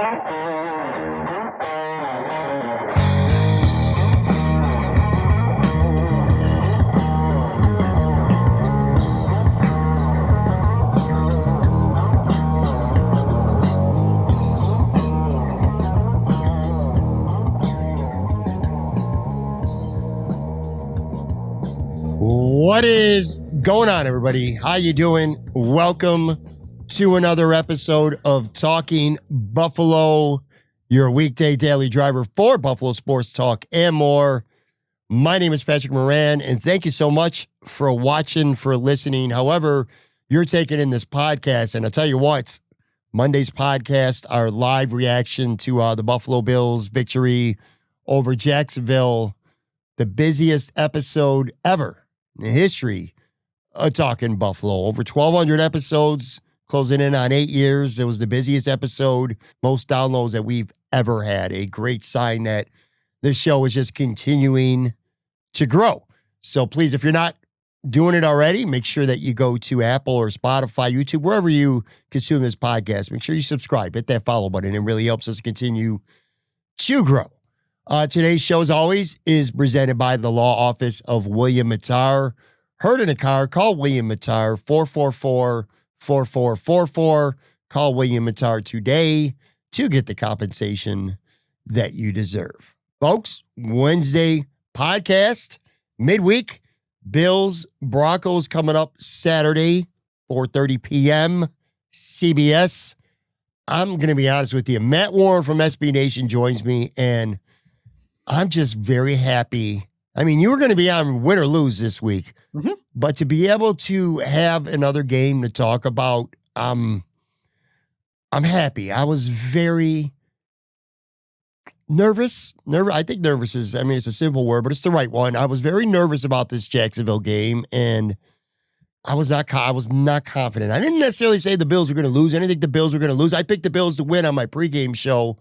What is going on, everybody? How you doing? Welcome to another episode of Talking Buffalo, your weekday daily driver for Buffalo sports talk and more. My name is Patrick Moran, and thank you so much for watching, for listening. However, you're taking in this podcast, and I'll tell you what, Monday's podcast, our live reaction to the Buffalo Bills victory over Jacksonville, the busiest episode ever in the history of Talking Buffalo. Over 1,200 episodes, closing in on 8 years. It was the busiest episode, most downloads that we've ever had. A great sign that this show is just continuing to grow. So please, if you're not doing it already, make sure that you go to Apple or Spotify, YouTube, wherever you consume this podcast. Make sure you subscribe, hit that follow button. It really helps us continue to grow. Today's show, as always, is presented by the law office of William Mattar. Heard in a car, call William Mattar, 444-4444. Call William Mattar today to get the compensation that you deserve. Folks, Wednesday podcast, midweek, Bills, Broncos coming up Saturday, 4:30 p.m., CBS. I'm going to be honest with you. Matt Warren from SB Nation joins me, and I'm just very happy. I mean, you were going to be on win or lose this week, but to be able to have another game to talk about, I'm happy. I was very nervous. I think nervous is, I mean, it's a simple word, but it's the right one. I was very nervous about this Jacksonville game, and I was not confident. I didn't necessarily say the Bills were going to lose. I didn't think the Bills were going to lose. I picked the Bills to win on my pregame show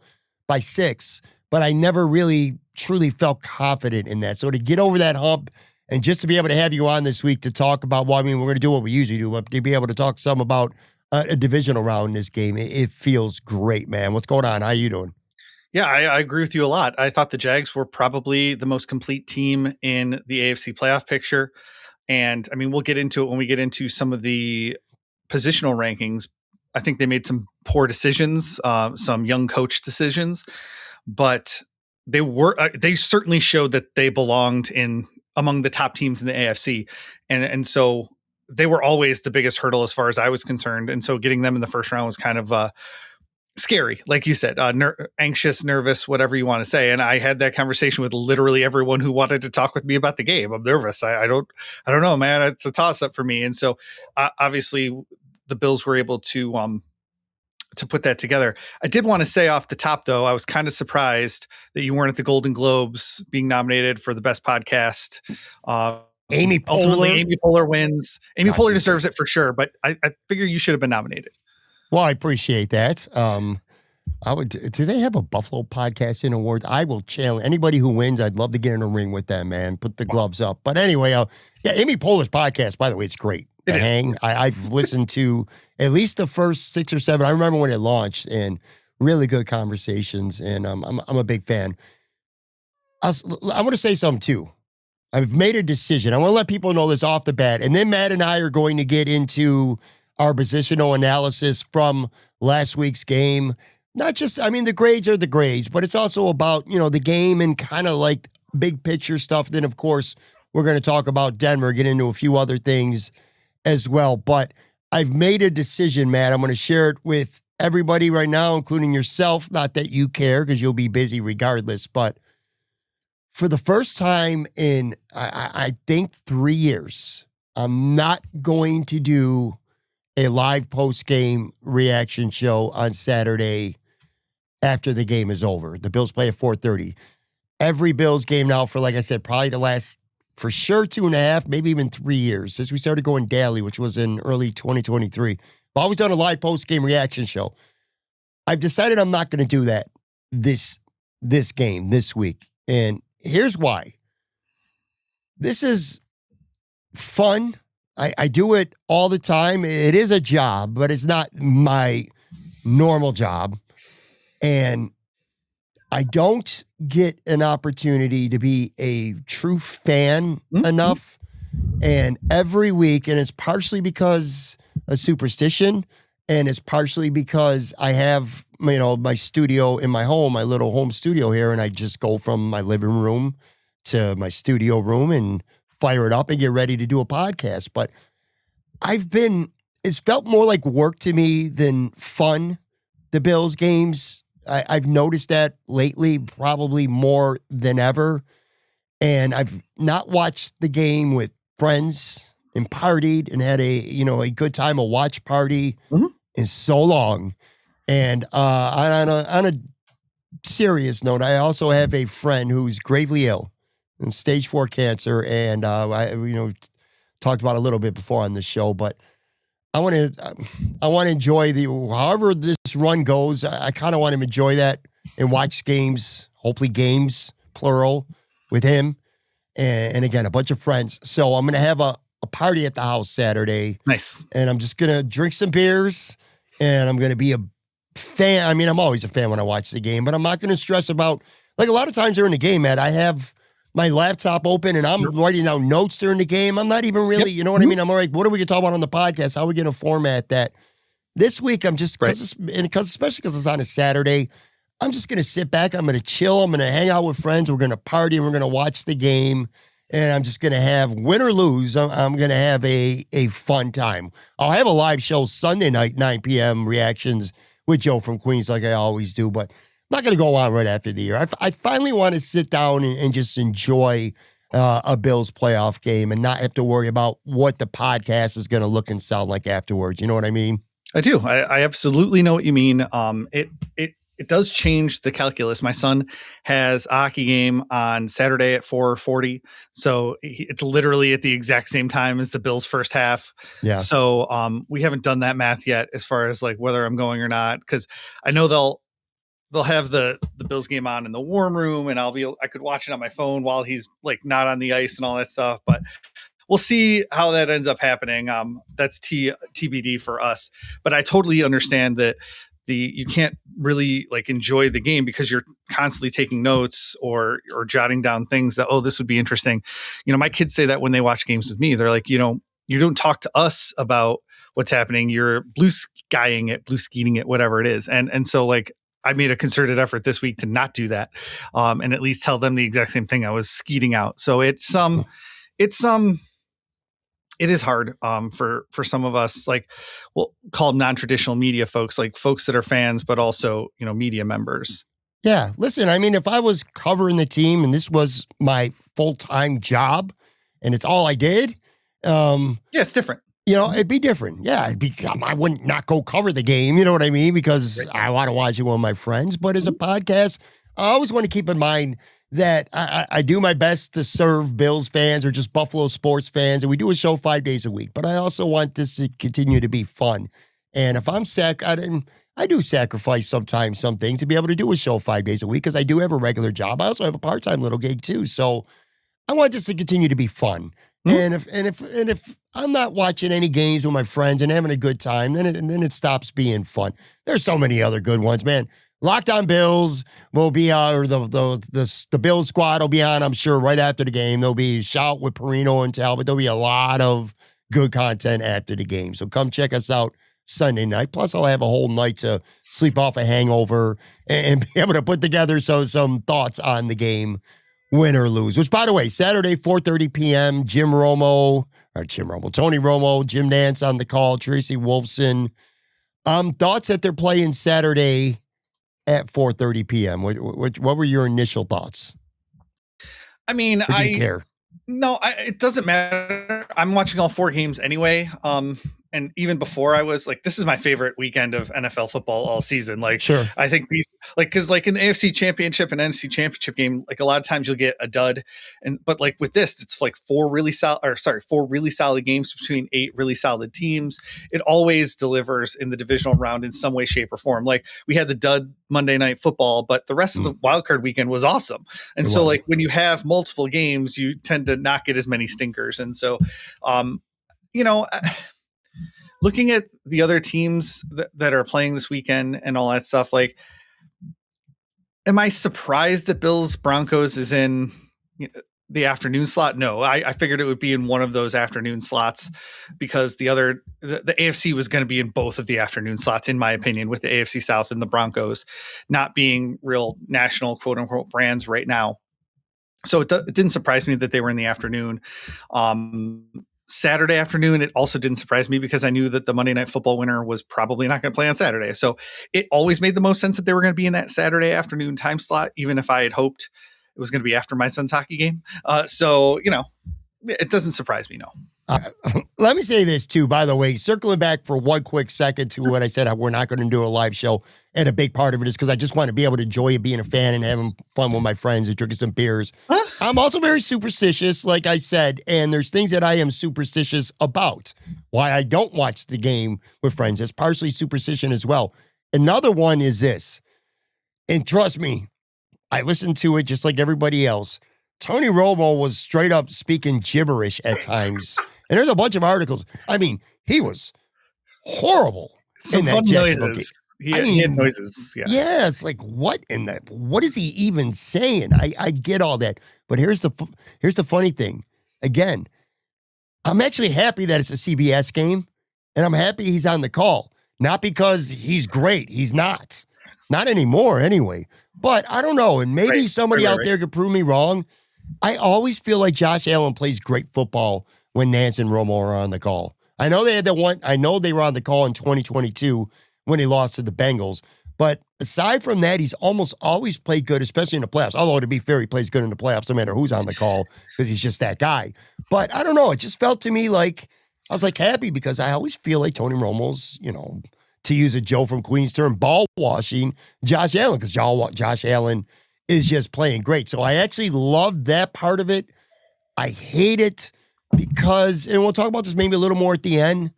by 6, but I never really truly felt confident in that. So to get over that hump and just to be able to have you on this week to talk about, well, I mean, we're going to do what we usually do, but to be able to talk some about a divisional round in this game, it feels great, man. What's going on? How you doing? Yeah, I agree with you a lot. I thought the Jags were probably the most complete team in the AFC playoff picture. And I mean, we'll get into it when we get into some of the positional rankings. I think they made some poor decisions, some young coach decisions, but they certainly showed that they belonged in among the top teams in the AFC. And so they were always the biggest hurdle as far as I was concerned. And so getting them in the first round was kind of scary, like you said, anxious, nervous, whatever you want to say. And I had that conversation with literally everyone who wanted to talk with me about the game. I'm nervous. I don't know, man. It's a toss up for me. And so obviously the Bills were able to put that together. I did want to say off the top, though, I was kind of surprised that you weren't at the Golden Globes being nominated for the best podcast. Amy Poehler. Ultimately, Amy Poehler wins. Amy Poehler deserves it for sure, but I figure you should have been nominated. Well, I appreciate that. Do they have a Buffalo podcasting awards? I will challenge anybody who wins. I'd love to get in a ring with them, man. Put the gloves up. But anyway, yeah, Amy Poehler's podcast, by the way, it's great. I've listened to at least the first 6 or 7. I remember when it launched, and really good conversations. And I'm a big fan. I want to say something too. I've made a decision. I want to let people know this off the bat, and then Matt and I are going to get into our positional analysis from last week's game. Not just, I mean, the grades are the grades, but it's also about, the game and kind of like big picture stuff. Then, of course, we're going to talk about Denver, get into a few other things as well. But I've made a decision, Matt. I'm going to share it with everybody right now, including yourself. Not that you care, because you'll be busy regardless. But for the first time in, I think, 3 years, I'm not going to do a live post-game reaction show on Saturday after the game is over. The Bills play at 4:30. Every Bills game now for, like I said, probably the last, for sure, 2.5, maybe even 3 years, since we started going daily, which was in early 2023. I've always done a live post-game reaction show. I've decided I'm not going to do that this game, this week. And here's why. This is fun. I do it all the time. It is a job, but it's not my normal job. And I don't get an opportunity to be a true fan enough. And every week, and it's partially because of superstition, and it's partially because I have, my studio in my home, my little home studio here, and I just go from my living room to my studio room and fire it up and get ready to do a podcast. But it's felt more like work to me than fun, the Bills games. I've noticed that lately, probably more than ever. And I've not watched the game with friends and partied and had a good time, a watch party in so long. And on a serious note, I also have a friend who's gravely ill in stage 4 cancer. And talked about a little bit before on the show, but I want to enjoy however this run goes. I kind of want to enjoy that and watch games, hopefully games, plural, with him. And again, a bunch of friends. So I'm going to have a party at the house Saturday. Nice. And I'm just going to drink some beers and I'm going to be a fan. I mean, I'm always a fan when I watch the game, but I'm not going to stress about, like a lot of times during the game, Matt, I have my laptop open and I'm writing down notes during the game. I'm not even really, you know what I mean? I'm like, what are we going to talk about on the podcast? How are we going to format that? This week, I'm just, especially because it's on a Saturday, I'm just going to sit back. I'm going to chill. I'm going to hang out with friends. We're going to party and we're going to watch the game. And I'm just going to have, win or lose, I'm going to have a fun time. I'll have a live show Sunday night, 9 p.m. reactions with Joe from Queens like I always do, but I'm not going to go on right after the year. I finally want to sit down and just enjoy a Bills playoff game and not have to worry about what the podcast is going to look and sound like afterwards. You know what I mean? I do. I absolutely know what you mean. It does change the calculus. My son has a hockey game on Saturday at 4:40. So it's literally at the exact same time as the Bills first half. Yeah. So we haven't done that math yet as far as like whether I'm going or not. Cause I know they'll have the Bills game on in the warm room and I could watch it on my phone while he's like not on the ice and all that stuff. But we'll see how that ends up happening. That's TBD for us, but I totally understand that you can't really like enjoy the game because you're constantly taking notes or jotting down things that, oh, this would be interesting. My kids say that when they watch games with me, they're like, you don't talk to us about what's happening. You're blue skying it, blue skeeting it, whatever it is. And so like, I made a concerted effort this week to not do that. And at least tell them the exact same thing I was skeeting out. So it is hard for some of us, like we'll call non-traditional media folks, like folks that are fans, but also, media members. Yeah. Listen, I mean, if I was covering the team and this was my full-time job and it's all I did. It's different. It'd be different. Yeah. I wouldn't not go cover the game. You know what I mean? Because I want to watch it with my friends. But as a podcast, I always want to keep in mind that I do my best to serve Bills fans or just Buffalo sports fans. And we do a show 5 days a week, but I also want this to continue to be fun. And if I'm I do sacrifice sometimes some things to be able to do a show 5 days a week because I do have a regular job. I also have a part-time little gig too. So I want this to continue to be fun. And if I'm not watching any games with my friends and having a good time, then it stops being fun. There's so many other good ones, man. Locked On Bills will be or the Bills squad will be on, I'm sure, right after the game. There'll be Shout with Perino and Talbot. There'll be a lot of good content after the game. So come check us out Sunday night. Plus, I'll have a whole night to sleep off a hangover and be able to put together some thoughts on the game, win or lose. Which, by the way, Saturday, 4:30 p.m., Tony Romo, Jim Nance on the call, Tracy Wolfson. Thoughts that they're playing Saturday at 4:30 p.m. What were your initial thoughts? I mean, I didn't care. No, it doesn't matter. I'm watching all 4 games anyway. And even before I was like, this is my favorite weekend of NFL football all season. Like, sure. I think these, like, cause like in the AFC championship and NFC championship game, like a lot of times you'll get a dud. But like with this, it's like 4 really solid games between 8 really solid teams. It always delivers in the divisional round in some way, shape or form. Like we had the dud Monday Night Football, but the rest of the wildcard weekend was awesome. And so like when you have multiple games, you tend to not get as many stinkers. And so, looking at the other teams that are playing this weekend and all that stuff, like Am I surprised that Bills Broncos is in the afternoon slot? No, I figured it would be in one of those afternoon slots because the AFC was going to be in both of the afternoon slots, in my opinion, with the AFC South and the Broncos not being real national quote unquote brands right now. So it didn't surprise me that they were in the afternoon. Saturday afternoon, it also didn't surprise me because I knew that the Monday Night Football winner was probably not going to play on Saturday. So it always made the most sense that they were going to be in that Saturday afternoon time slot, even if I had hoped it was going to be after my son's hockey game. So, it doesn't surprise me, no. Let me say this too, by the way, circling back for one quick second to what I said, we're not going to do a live show. And a big part of it is because I just want to be able to enjoy being a fan and having fun with my friends and drinking some beers. I'm also very superstitious, like I said, and there's things that I am superstitious about. Why I don't watch the game with friends. It's partially superstition as well. Another one is this, and trust me, I listened to it just like everybody else. Tony Romo was straight up speaking gibberish at times. And there's a bunch of articles. I mean, he was horrible. Some fun noises. He had noises. Yes. Yeah, it's like, what is he even saying? I get all that. But here's the funny thing. Again, I'm actually happy that it's a CBS game, and I'm happy he's on the call. Not because he's great. He's not. Not anymore, anyway. But I don't know, and maybe somebody out there could prove me wrong. I always feel like Josh Allen plays great football when Nance and Romo are on the call. I know they had that one. I know they were on the call in 2022 when he lost to the Bengals. But aside from that, he's almost always played good, especially in the playoffs. Although, to be fair, he plays good in the playoffs no matter who's on the call because he's just that guy. But I don't know. It just felt to me like I was like happy because I always feel like Tony Romo's, to use a Joe from Queens term, ball washing Josh Allen because Josh Allen is just playing great. So I actually love that part of it. I hate it because, and we'll talk about this maybe a little more at the end,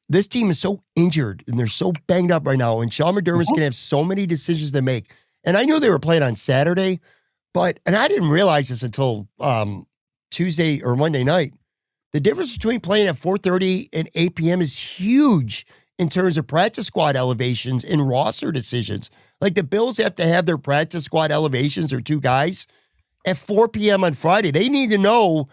this team is so injured and they're so banged up right now. And Sean McDermott's going to have so many decisions to make. And I knew they were playing on Saturday, and I didn't realize this until Tuesday or Monday night. The difference between playing at 4:30 and 8 p.m. is huge in terms of practice squad elevations and roster decisions. Like the Bills have to have their practice squad elevations, their two guys, at 4 p.m. on Friday. They need to know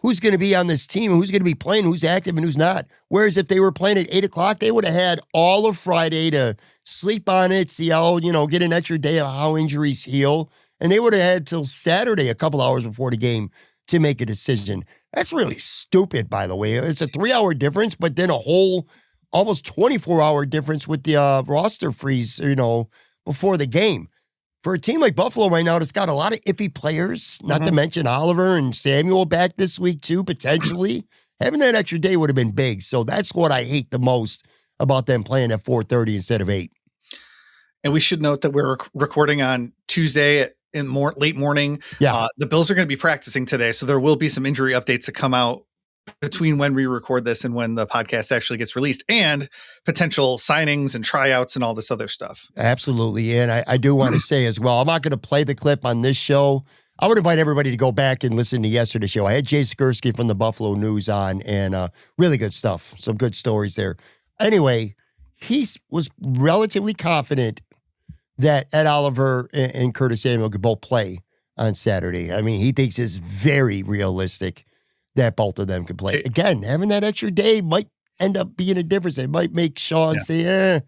who's going to be on this team, who's going to be playing, who's active and who's not. Whereas if they were playing at 8 o'clock, they would have had all of Friday to sleep on it, see how, get an extra day of how injuries heal. And they would have had till Saturday, a couple hours before the game, to make a decision. That's really stupid, by the way. It's a 3-hour difference, but then a whole almost 24-hour difference with the roster freeze, before the game. For a team like Buffalo right now that's got a lot of iffy players, not to mention Oliver and Samuel back this week too, potentially, having that extra day would have been big. So that's what I hate the most about them playing at 4:30 instead of 8. And we should note that we're recording on Tuesday in late morning. Yeah. The Bills are going to be practicing today, so there will be some injury updates that come out between when we record this and when the podcast actually gets released, and potential signings and tryouts and all this other stuff. Absolutely. And I do want to say as well, I'm not going to play the clip on this show. I would invite everybody to go back and listen to yesterday's show. I had Jay Skursky from the Buffalo News on, and really good stuff. Some good stories there. Anyway, he was relatively confident that Ed Oliver and Curtis Samuel could both play on Saturday. I mean, he thinks it's very realistic that both of them could play. Again, having that extra day might end up being a difference. It might make Sean say, I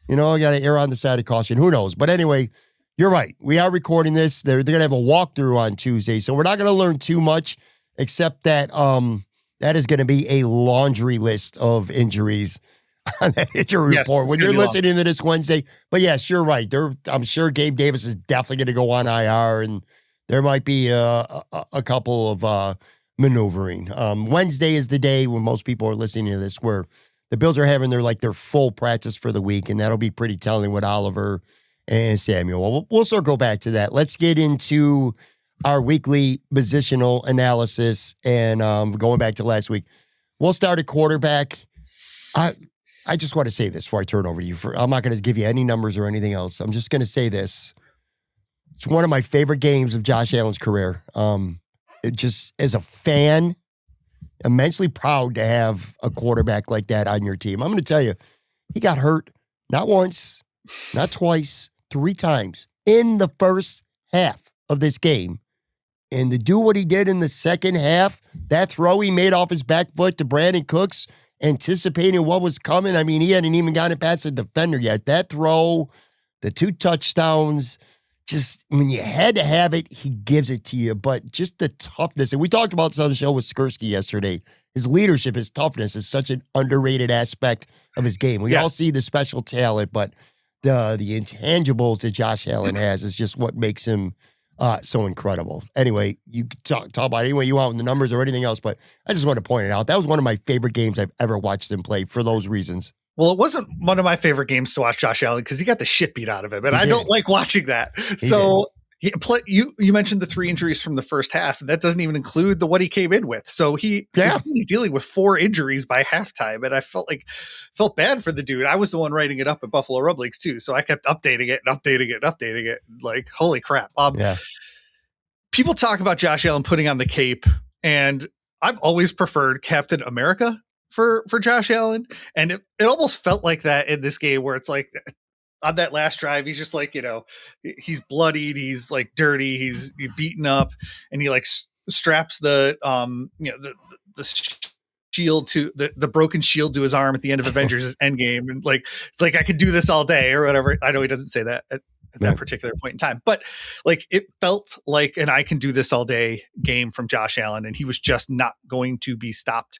got to err on the side of caution. Who knows? But anyway, you're right. We are recording this. They're going to have a walkthrough on Tuesday, so we're not going to learn too much, except that that is going to be a laundry list of injuries on that injury report when you're listening to this Wednesday. But yes, you're right. I'm sure Gabe Davis is definitely going to go on IR, and there might be a couple of maneuvering. Wednesday is the day when most people are listening to this where the Bills are having their full practice for the week, and that'll be pretty telling with Oliver and Samuel. We'll circle back to that. Let's get into our weekly positional analysis, and going back to last week, we'll start at quarterback. I just want to say this before I turn over to you. I'm not going to give you any numbers or anything else. I'm just going to say this. It's one of my favorite games of Josh Allen's career. Just as a fan, immensely proud to have a quarterback like that on your team. I'm going to tell you, he got hurt not once, not twice, 3 times in the first half of this game. And to do what he did in the second half, that throw he made off his back foot to Brandon Cooks, anticipating what was coming. I mean, he hadn't even gotten past the defender yet. That throw, the 2 touchdowns, just when you had to have it, he gives it to you. But just the toughness. And we talked about this on the show with Skursky yesterday. His leadership, his toughness is such an underrated aspect of his game. We all see the special talent, but the intangibles that Josh Allen has is just what makes him so incredible. Anyway, you can talk about it any way you want with the numbers or anything else, but I just want to point it out. That was one of my favorite games I've ever watched him play for those reasons. Well, it wasn't one of my favorite games to watch Josh Allen because he got the shit beat out of him, and I don't like watching that. So you mentioned the 3 injuries from the first half, and that doesn't even include what he came in with. So he was really dealing with 4 injuries by halftime, and I felt bad for the dude. I was the one writing it up at Buffalo Rub Leagues too, so I kept updating it. Like, holy crap. People talk about Josh Allen putting on the cape, and I've always preferred Captain America for Josh Allen. And it almost felt like that in this game where it's like on that last drive, he's just like, he's bloodied, he's like dirty, he's beaten up, and he like straps the shield to the broken shield to his arm at the end of Avengers Endgame. And like, it's like, I could do this all day or whatever. I know he doesn't say that at that particular point in time, but like it felt like an I can do this all day game from Josh Allen, and he was just not going to be stopped.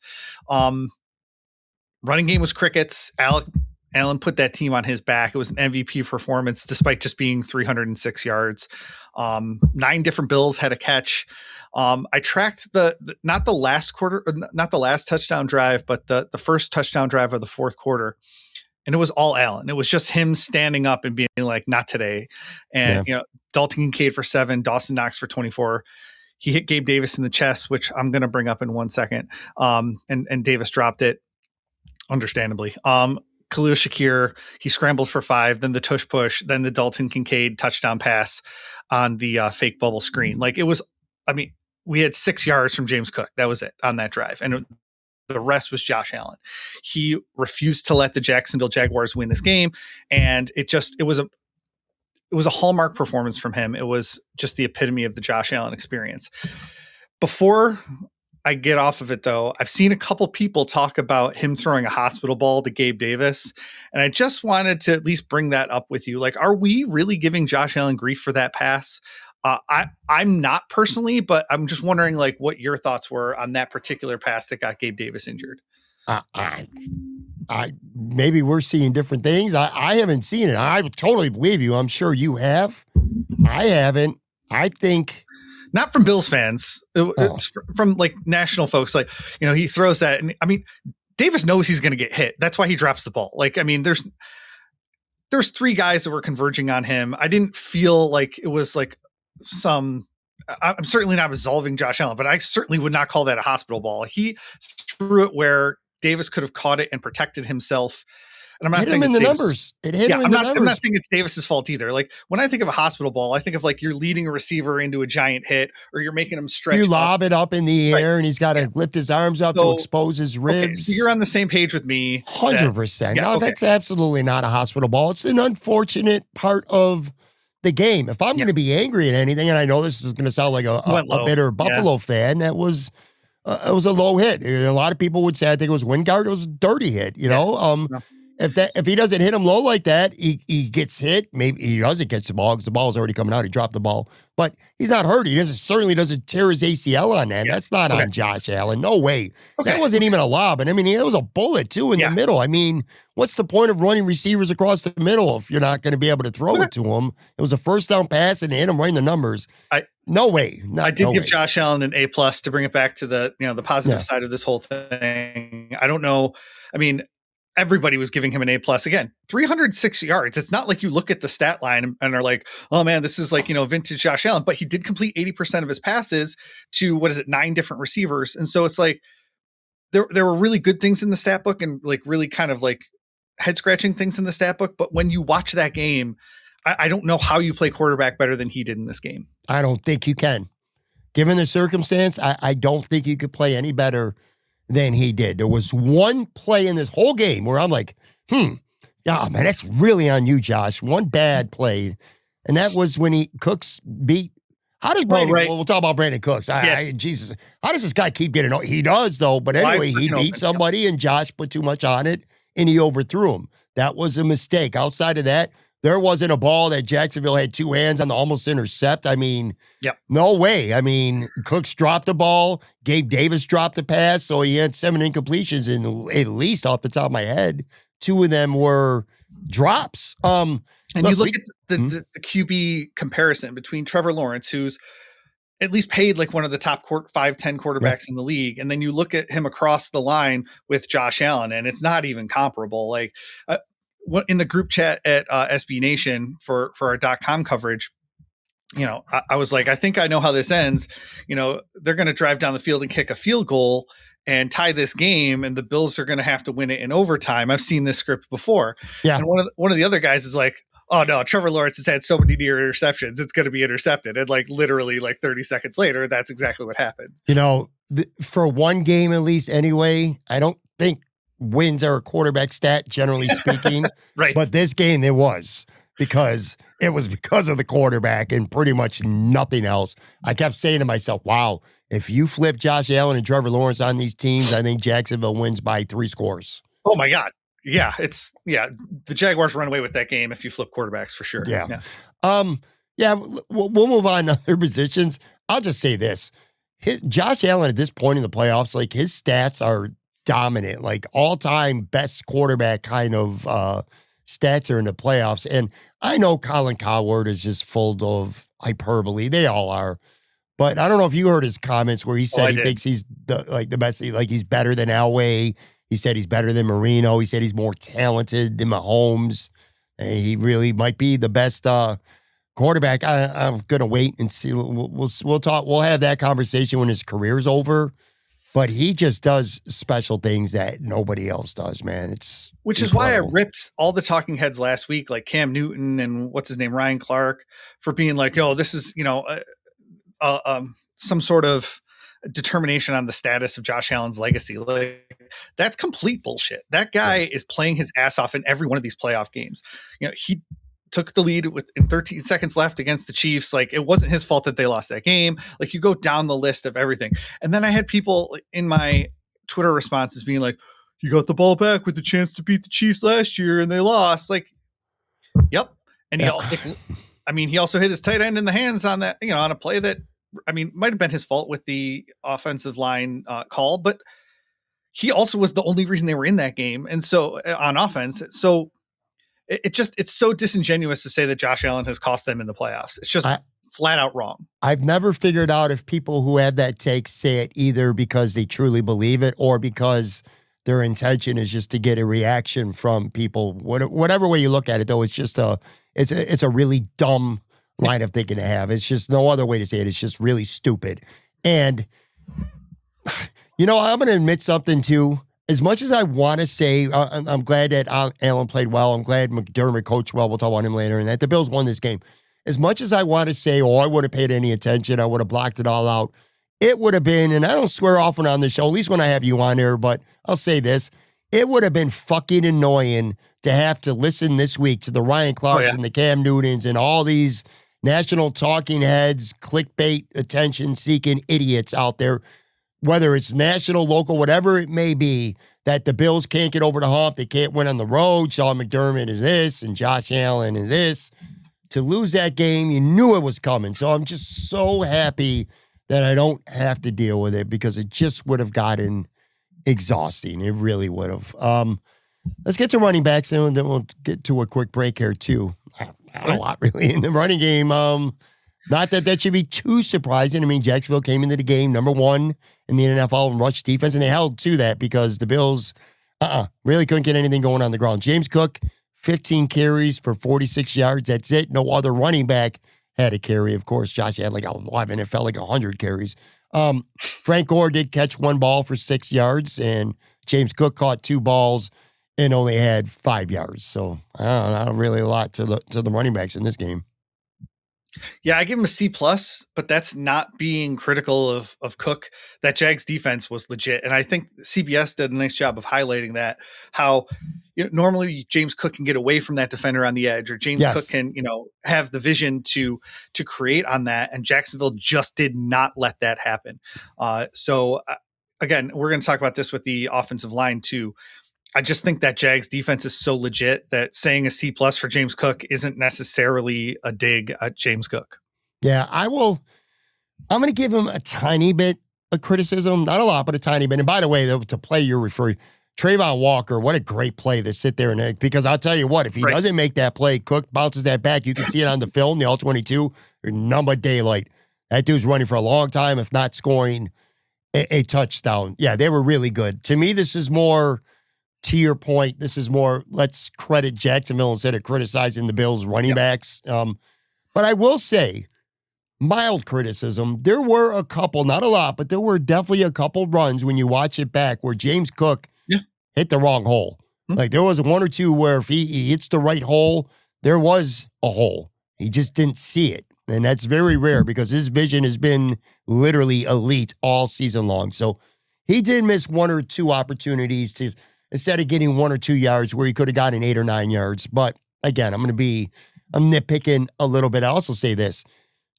Running game was crickets. Allen put that team on his back. It was an MVP performance despite just being 306 yards. 9 different Bills had a catch. I tracked not the last touchdown drive, but the first touchdown drive of the fourth quarter. And it was all Allen. It was just him standing up and being like, not today. And, Dalton Kincaid for 7, Dawson Knox for 24. He hit Gabe Davis in the chest, which I'm going to bring up in 1 second. And Davis dropped it, understandably. Khalil Shakir, he scrambled for 5, then the tush push, then the Dalton Kincaid touchdown pass on the fake bubble screen. Like it was, we had 6 yards from James Cook. That was it on that drive. And the rest was Josh Allen. He refused to let the Jacksonville Jaguars win this game. And it was a hallmark performance from him. It was just the epitome of the Josh Allen experience. Before I get off of it though, I've seen a couple people talk about him throwing a hospital ball to Gabe Davis. And I just wanted to at least bring that up with you. Like, are we really giving Josh Allen grief for that pass? I'm not personally, but I'm just wondering like what your thoughts were on that particular pass that got Gabe Davis injured. I maybe we're seeing different things. I haven't seen it. I totally believe you. I'm sure you have. I haven't. I think not from Bills fans. It's from like national folks. Like, he throws that. And Davis knows he's going to get hit. That's why he drops the ball. Like, there's 3 guys that were converging on him. I didn't feel like it was like I'm certainly not absolving Josh Allen, but I certainly would not call that a hospital ball. He threw it where Davis could have caught it and protected himself. And I'm not saying it's numbers. It hit him in the numbers. I'm not saying it's Davis's fault either. Like when I think of a hospital ball, I think of like you're leading a receiver into a giant hit, or you're making him stretch. You lob it up in the air, and he's got to lift his arms up to expose his ribs. Okay, so you're on the same page with me. 100%. That's absolutely not a hospital ball. It's an unfortunate part of the game. If I'm going to be angry at anything, and I know this is going to sound like a bitter Buffalo fan, that was it was a low hit. A lot of people would say I think it was Wingard. It was a dirty hit. If he doesn't hit him low like that, he gets hit. Maybe he doesn't catch the ball because the ball's already coming out. He dropped the ball, but he's not hurt. He certainly doesn't tear his ACL on that. That's not on Josh Allen. No way. That wasn't even a lob. And it was a bullet too in the middle. What's the point of running receivers across the middle if you're not going to be able to throw it to him? It was a first down pass and hit him right in the numbers. No way. I did give Josh Allen an A+ to bring it back to the positive side of this whole thing. I don't know. Everybody was giving him an A+. Again, 306 yards. It's not like you look at the stat line and are like, oh man, this is like, vintage Josh Allen, but he did complete 80% of his passes to 9 different receivers. And so it's like, there were really good things in the stat book and like really kind of like head scratching things in the stat book. But when you watch that game, I don't know how you play quarterback better than he did in this game. I don't think you can. Given the circumstance, I don't think you could play any better than he did. There was one play in this whole game where I'm like, man, that's really on you, Josh. One bad play And that was when Cooks beat. How does Brandon? right. Well, we'll talk about Brandon Cooks. Yes. Jesus, how does this guy keep getting? He does though. But Wide anyway, he freaking beat open. somebody, and Josh put too much on it, and he overthrew him. That was a mistake. Outside of that, there wasn't a ball that Jacksonville had two hands on to almost intercept. I mean, no way. I mean, Cooks dropped the ball. Gabe Davis dropped the pass, so he had 7 incompletions, and at least off the top of my head, 2 of them were drops. And you look at the QB comparison between Trevor Lawrence, who's at least paid like one of the top 5-10 quarterbacks in the league, and then you look at him across the line with Josh Allen, and it's not even comparable. Like in the group chat at SB Nation for our .com coverage, I was like, I think I know how this ends. They're going to drive down the field and kick a field goal and tie this game, and the Bills are going to have to win it in overtime. I've seen this script before. Yeah. And one of the other guys is like, oh no, Trevor Lawrence has had so many near interceptions, it's going to be intercepted. And like literally like 30 seconds later, that's exactly what happened. For one game at least anyway, I don't think wins are a quarterback stat, generally speaking. Right. But this game it was because of the quarterback and pretty much nothing else. I kept saying to myself, wow, if you flip Josh Allen and Trevor Lawrence on these teams, I think Jacksonville wins by 3 scores. Oh my God. Yeah, the Jaguars run away with that game if you flip quarterbacks for sure. Yeah. We'll move on to other positions. I'll just say this. Josh Allen at this point in the playoffs, like his stats are dominant, like all-time best quarterback kind of stats are in the playoffs. And I know Colin Cowherd is just full of hyperbole. They all are. But I don't know if you heard his comments where he said he thinks he's the best, like he's better than Elway. He said he's better than Marino. He said he's more talented than Mahomes. And he really might be the best quarterback. I'm gonna wait and see. We'll talk. We'll have that conversation when his career's over. But he just does special things that nobody else does, man. Which is why I ripped all the talking heads last week, like Cam Newton and what's his name, Ryan Clark, for being like, "Oh, this is some sort of determination on the status of Josh Allen's legacy." Like that's complete bullshit. That guy is playing his ass off in every one of these playoff games. He took the lead in 13 seconds left against the Chiefs. Like it wasn't his fault that they lost that game. Like you go down the list of everything. And then I had people in my Twitter responses being like, you got the ball back with the chance to beat the Chiefs last year and they lost. Like, yep. And he also hit his tight end in the hands on that, on a play that, might have been his fault with the offensive line call, but he also was the only reason they were in that game. And so on offense, so it's so disingenuous to say that Josh Allen has cost them in the playoffs. It's just flat out wrong. I've never figured out if people who have that take say it either because they truly believe it or because their intention is just to get a reaction from people. Whatever way you look at it, though, it's just it's a really dumb line of thinking to have. It's just no other way to say it. It's just really stupid. And I'm going to admit something too. As much as I want to say, I'm glad that Allen played well. I'm glad McDermott coached well. We'll talk about him later. And that the Bills won this game. As much as I want to say, I would have paid any attention. I would have blocked it all out. It would have been, and I don't swear often on the show, at least when I have you on there, but I'll say this. It would have been fucking annoying to have to listen this week to the Ryan Clarks and the Cam Newtons and all these national talking heads, clickbait, attention-seeking idiots out there, whether it's national, local, whatever it may be, that the Bills can't get over the hump. They can't win on the road. Sean McDermott is this, and Josh Allen is this. To lose that game, you knew it was coming. So I'm just so happy that I don't have to deal with it because it just would have gotten exhausting. It really would have. Let's get to running backs, and then we'll get to a quick break here, too. Not a lot, really, in the running game. Not that should be too surprising. Jacksonville came into the game number 1 in the NFL in rush defense, and they held to that because the Bills really couldn't get anything going on the ground. James Cook, 15 carries for 46 yards. That's it. No other running back had a carry. Of course, Josh had like 11. It felt like 100 carries. Frank Gore did catch 1 ball for 6 yards, and James Cook caught 2 balls and only had 5 yards. So, not really a lot to the running backs in this game. Yeah, I give him a C plus, but that's not being critical of Cook. That Jags defense was legit, and I think CBS did a nice job of highlighting that. How normally James Cook can get away from that defender on the edge, or James Cook Yes. can have the vision to create on that, and Jacksonville just did not let that happen. So again, we're going to talk about this with the offensive line too. I just think that Jags defense is so legit that saying a C plus for James Cook isn't necessarily a dig at James Cook. Yeah, I'm going to give him a tiny bit of criticism. Not a lot, but a tiny bit. And by the way, to play you're referring, Trayvon Walker, what a great play to sit there and because I'll tell you what, if he doesn't make that play, Cook bounces that back. You can see it on the film, the All-22, number daylight. That dude's running for a long time, if not scoring a touchdown. Yeah, they were really good. To me, this is more, to your point, this is more, let's credit Jacksonville instead of criticizing the Bills running backs. But I will say, mild criticism, there were a couple, not a lot, but there were definitely a couple runs when you watch it back where James Cook hit the wrong hole. Like there was one or two where if he hits the right hole, there was a hole. He just didn't see it. And that's very rare because his vision has been literally elite all season long. So he did miss one or two opportunities to, instead of getting 1 or 2 yards where he could have gotten 8 or 9 yards. But again, I'm nitpicking a little bit. I also say this.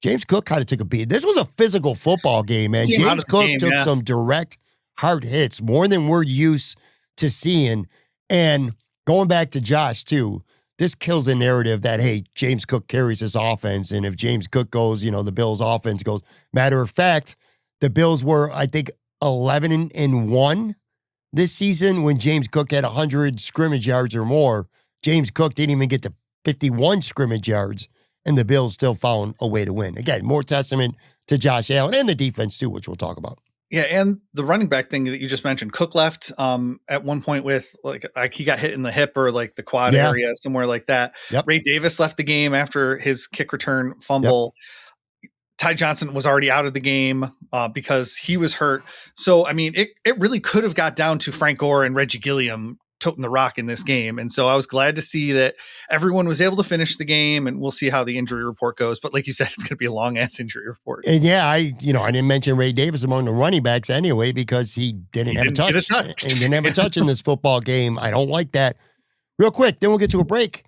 James Cook kind of took a beat. This was a physical football game, man. James Cook took some direct, hard hits, more than we're used to seeing. And going back to Josh, too, this kills the narrative that, hey, James Cook carries this offense. And if James Cook goes, the Bills' offense goes. Matter of fact, the Bills were, I think, 11-1 this season when James Cook had 100 scrimmage yards or more. James Cook didn't even get to 51 scrimmage yards. And the Bills still found a way to win. Again, more testament to Josh Allen and the defense, too, which we'll talk about. Yeah, and the running back thing that you just mentioned, Cook left at one point with like he got hit in the hip or like the quad area, somewhere like that. Yep. Ray Davis left the game after his kick return fumble. Yep. Ty Johnson was already out of the game because he was hurt. So, I mean, it really could have got down to Frank Gore and Reggie Gilliam toting the rock in this game. And so I was glad to see that everyone was able to finish the game, and we'll see how the injury report goes. But like you said, it's going to be a long ass injury report. And yeah, I didn't mention Ray Davis among the running backs anyway, because he didn't have a touch. And didn't have a touch in this football game. I don't like that. Real quick, then we'll get to a break.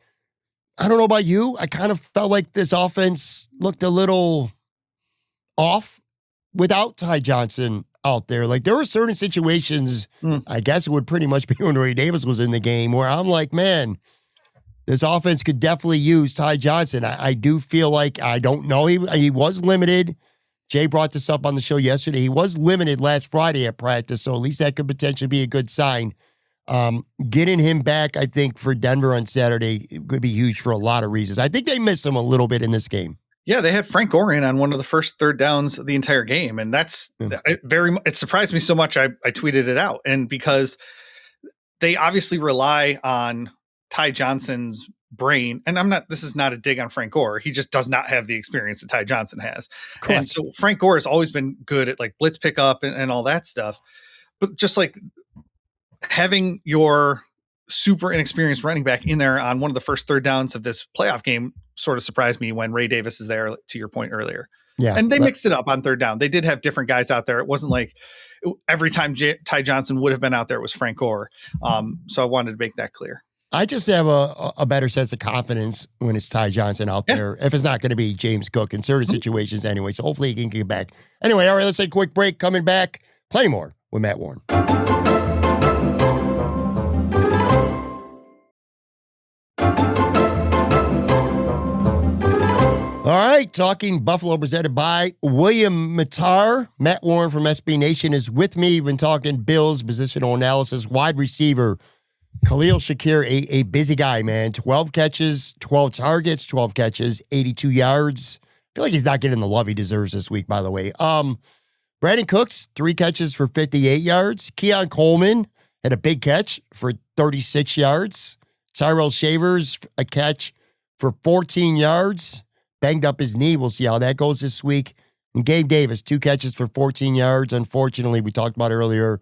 I don't know about you. I kind of felt like this offense looked a little off without Ty Johnson out there. Like there were certain situations, I guess it would pretty much be when Ray Davis was in the game, where I'm like, man, this offense could definitely use Ty Johnson. I do feel like, I don't know, he was limited. Jay brought this up on the show yesterday. He was limited last Friday at practice, so at least that could potentially be a good sign. Getting him back, I think, for Denver on Saturday could be huge for a lot of reasons. I think they missed him a little bit in this game. Yeah, they had Frank Gore in on one of the first third downs of the entire game. And that's it surprised me so much. I tweeted it out. And because they obviously rely on Ty Johnson's brain. And this is not a dig on Frank Gore. He just does not have the experience that Ty Johnson has. Correct. And so Frank Gore has always been good at like blitz pickup and all that stuff. But just like having your super inexperienced running back in there on one of the first third downs of this playoff game sort of surprised me when Ray Davis is there, to your point earlier. Yeah. And they mixed it up on third down. They did have different guys out there. It wasn't like every time Ty Johnson would have been out there, it was Frank Gore. So I wanted to make that clear. I just have a better sense of confidence when it's Ty Johnson out there, if it's not going to be James Cook in certain situations anyway. So hopefully he can get back. Anyway, all right, let's take a quick break. Coming back, plenty more with Matt Warren. All right, talking Buffalo presented by William Matar. Matt Warren from SB Nation is with me. We've been talking Bills, positional analysis, wide receiver, Khalil Shakir, a busy guy, man. 12 catches, 12 targets, 12 catches, 82 yards. I feel like he's not getting the love he deserves this week, by the way. Brandon Cooks, 3 catches for 58 yards. Keon Coleman had a big catch for 36 yards. Tyrell Shavers, a catch for 14 yards. Banged up his knee. We'll see how that goes this week. And Gabe Davis, 2 catches for 14 yards. Unfortunately, we talked about earlier,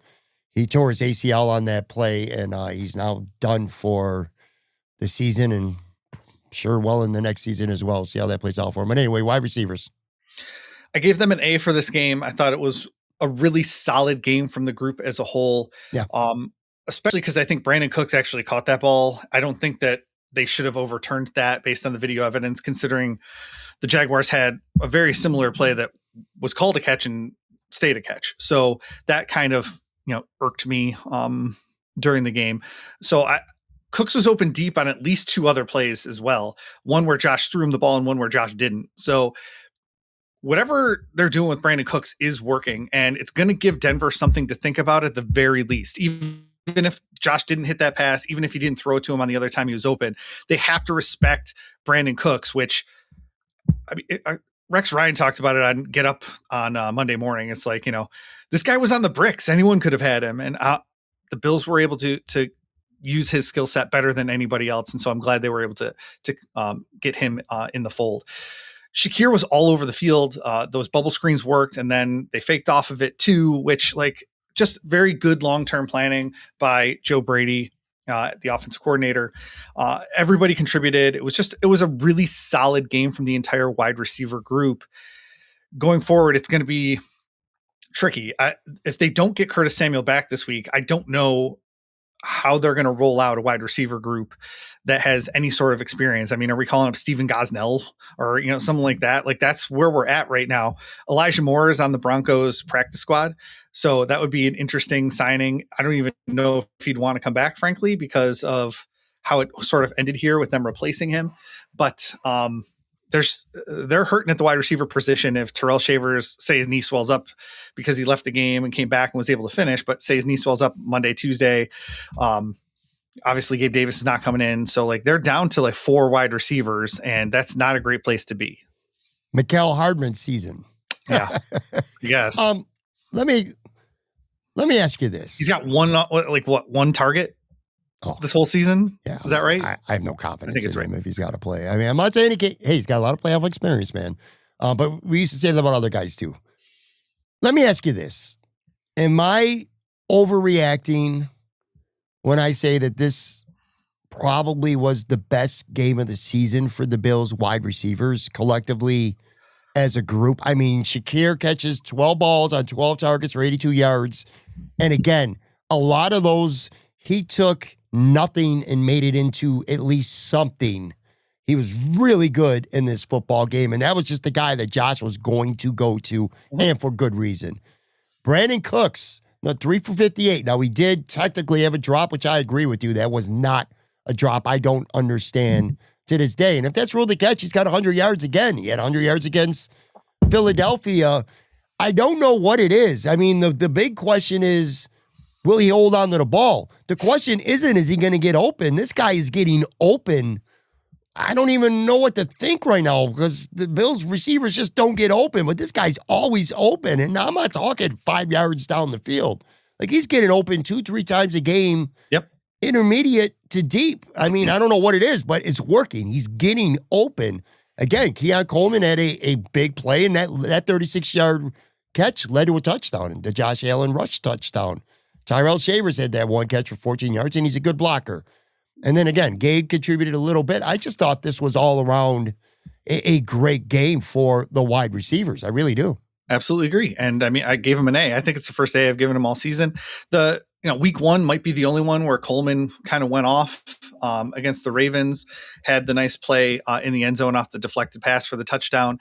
he tore his ACL on that play, and he's now done for the season and sure well in the next season as well. See how that plays out for him. But anyway, wide receivers. I gave them an A for this game. I thought it was a really solid game from the group as a whole. Yeah. Especially because I think Brandon Cooks actually caught that ball. I don't think that they should have overturned that based on the video evidence, considering the Jaguars had a very similar play that was called a catch and stayed a catch. So that kind of, irked me during the game. So Cooks was open deep on at least two other plays as well. One where Josh threw him the ball and one where Josh didn't. So whatever they're doing with Brandon Cooks is working, and it's going to give Denver something to think about at the very least. Even if Josh didn't hit that pass, even if he didn't throw it to him on the other time he was open, they have to respect Brandon Cooks, which Rex Ryan talked about it on Get Up on Monday morning. It's like, this guy was on the bricks. Anyone could have had him. And the Bills were able to use his skill set better than anybody else. And so I'm glad they were able to get him in the fold. Shakir was all over the field. Those bubble screens worked, and then they faked off of it too, which just very good long-term planning by Joe Brady, the offensive coordinator. Everybody contributed. It was a really solid game from the entire wide receiver group. Going forward, it's going to be tricky. If they don't get Curtis Samuel back this week, I don't know how they're going to roll out a wide receiver group that has any sort of experience. I mean, are we calling up Steven Gosnell or, something like that? Like, that's where we're at right now. Elijah Moore is on the Broncos practice squad. So that would be an interesting signing. I don't even know if he'd want to come back, frankly, because of how it sort of ended here with them replacing him. But they're hurting at the wide receiver position. If Terrell Shavers, say his knee swells up because he left the game and came back and was able to finish, but say his knee swells up Monday, Tuesday, obviously Gabe Davis is not coming in. So they're down to 4 wide receivers, and that's not a great place to be. Mikael Hardman's season. Yeah. Yes. Let me ask you this. He's got one target this whole season? Yeah. Is that right? I have no confidence I think in him if he's got to play. I mean, I'm not saying he's got a lot of playoff experience, man. But we used to say that about other guys too. Let me ask you this. Am I overreacting when I say that this probably was the best game of the season for the Bills wide receivers collectively as a group? I mean, Shakir catches 12 balls on 12 targets for 82 yards. And again, a lot of those he took nothing and made it into at least something. He was really good in this football game, and that was just the guy that Josh was going to go to, and for good reason. Brandon Cooks, 3 for 58. Now, he did technically have a drop, which I agree with you. That was not a drop I don't understand to this day. And if that's ruled a catch, he's got 100 yards again. He had 100 yards against Philadelphia. I don't know what it is. I mean, the big question is, will he hold on to the ball? The question isn't, is he going to get open? This guy is getting open. I don't even know what to think right now because the Bills receivers just don't get open, but this guy's always open. And I'm not talking 5 yards down the field. He's getting open 2-3 times a game. Yep. Intermediate to deep. I mean, I don't know what it is, but it's working. He's getting open. Again, Keon Coleman had a big play, and that 36-yard catch led to a touchdown, the Josh Allen rush touchdown. Tyrell Shavers had that one catch for 14 yards, and he's a good blocker. And then again, Gabe contributed a little bit. I just thought this was all around a great game for the wide receivers. I really do. Absolutely agree. And I mean, I gave him an A. I think it's the first A I've given him all season. Week 1 might be the only one where Coleman kind of went off against the Ravens, had the nice play in the end zone off the deflected pass for the touchdown.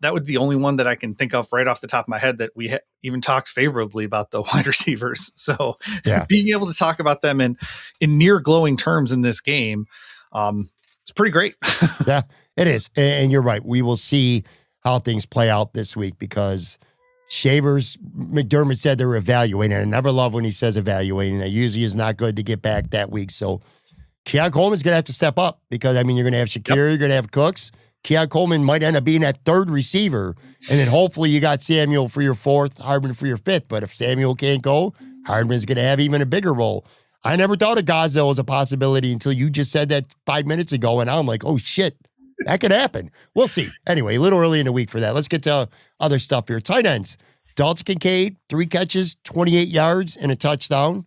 That would be the only one that I can think of right off the top of my head that we even talked favorably about the wide receivers. So being able to talk about them in near glowing terms in this game, it's pretty great. Yeah, it is. And you're right. We will see how things play out this week because Shavers, McDermott said they were evaluating. I never love when he says evaluating. That usually is not good to get back that week. So Keon Coleman's going to have to step up because, I mean, you're going to have Shakir, you're going to have Cooks. Keon Coleman might end up being that third receiver. And then hopefully you got Samuel for your fourth, Hardman for your fifth. But if Samuel can't go, Hardman's going to have even a bigger role. I never thought of Gosnell as a possibility until you just said that 5 minutes ago. And I'm like, oh, shit. That could happen. We'll see. Anyway, a little early in the week for that. Let's get to other stuff here. Tight ends. Dalton Kincaid, 3 catches, 28 yards, and a touchdown.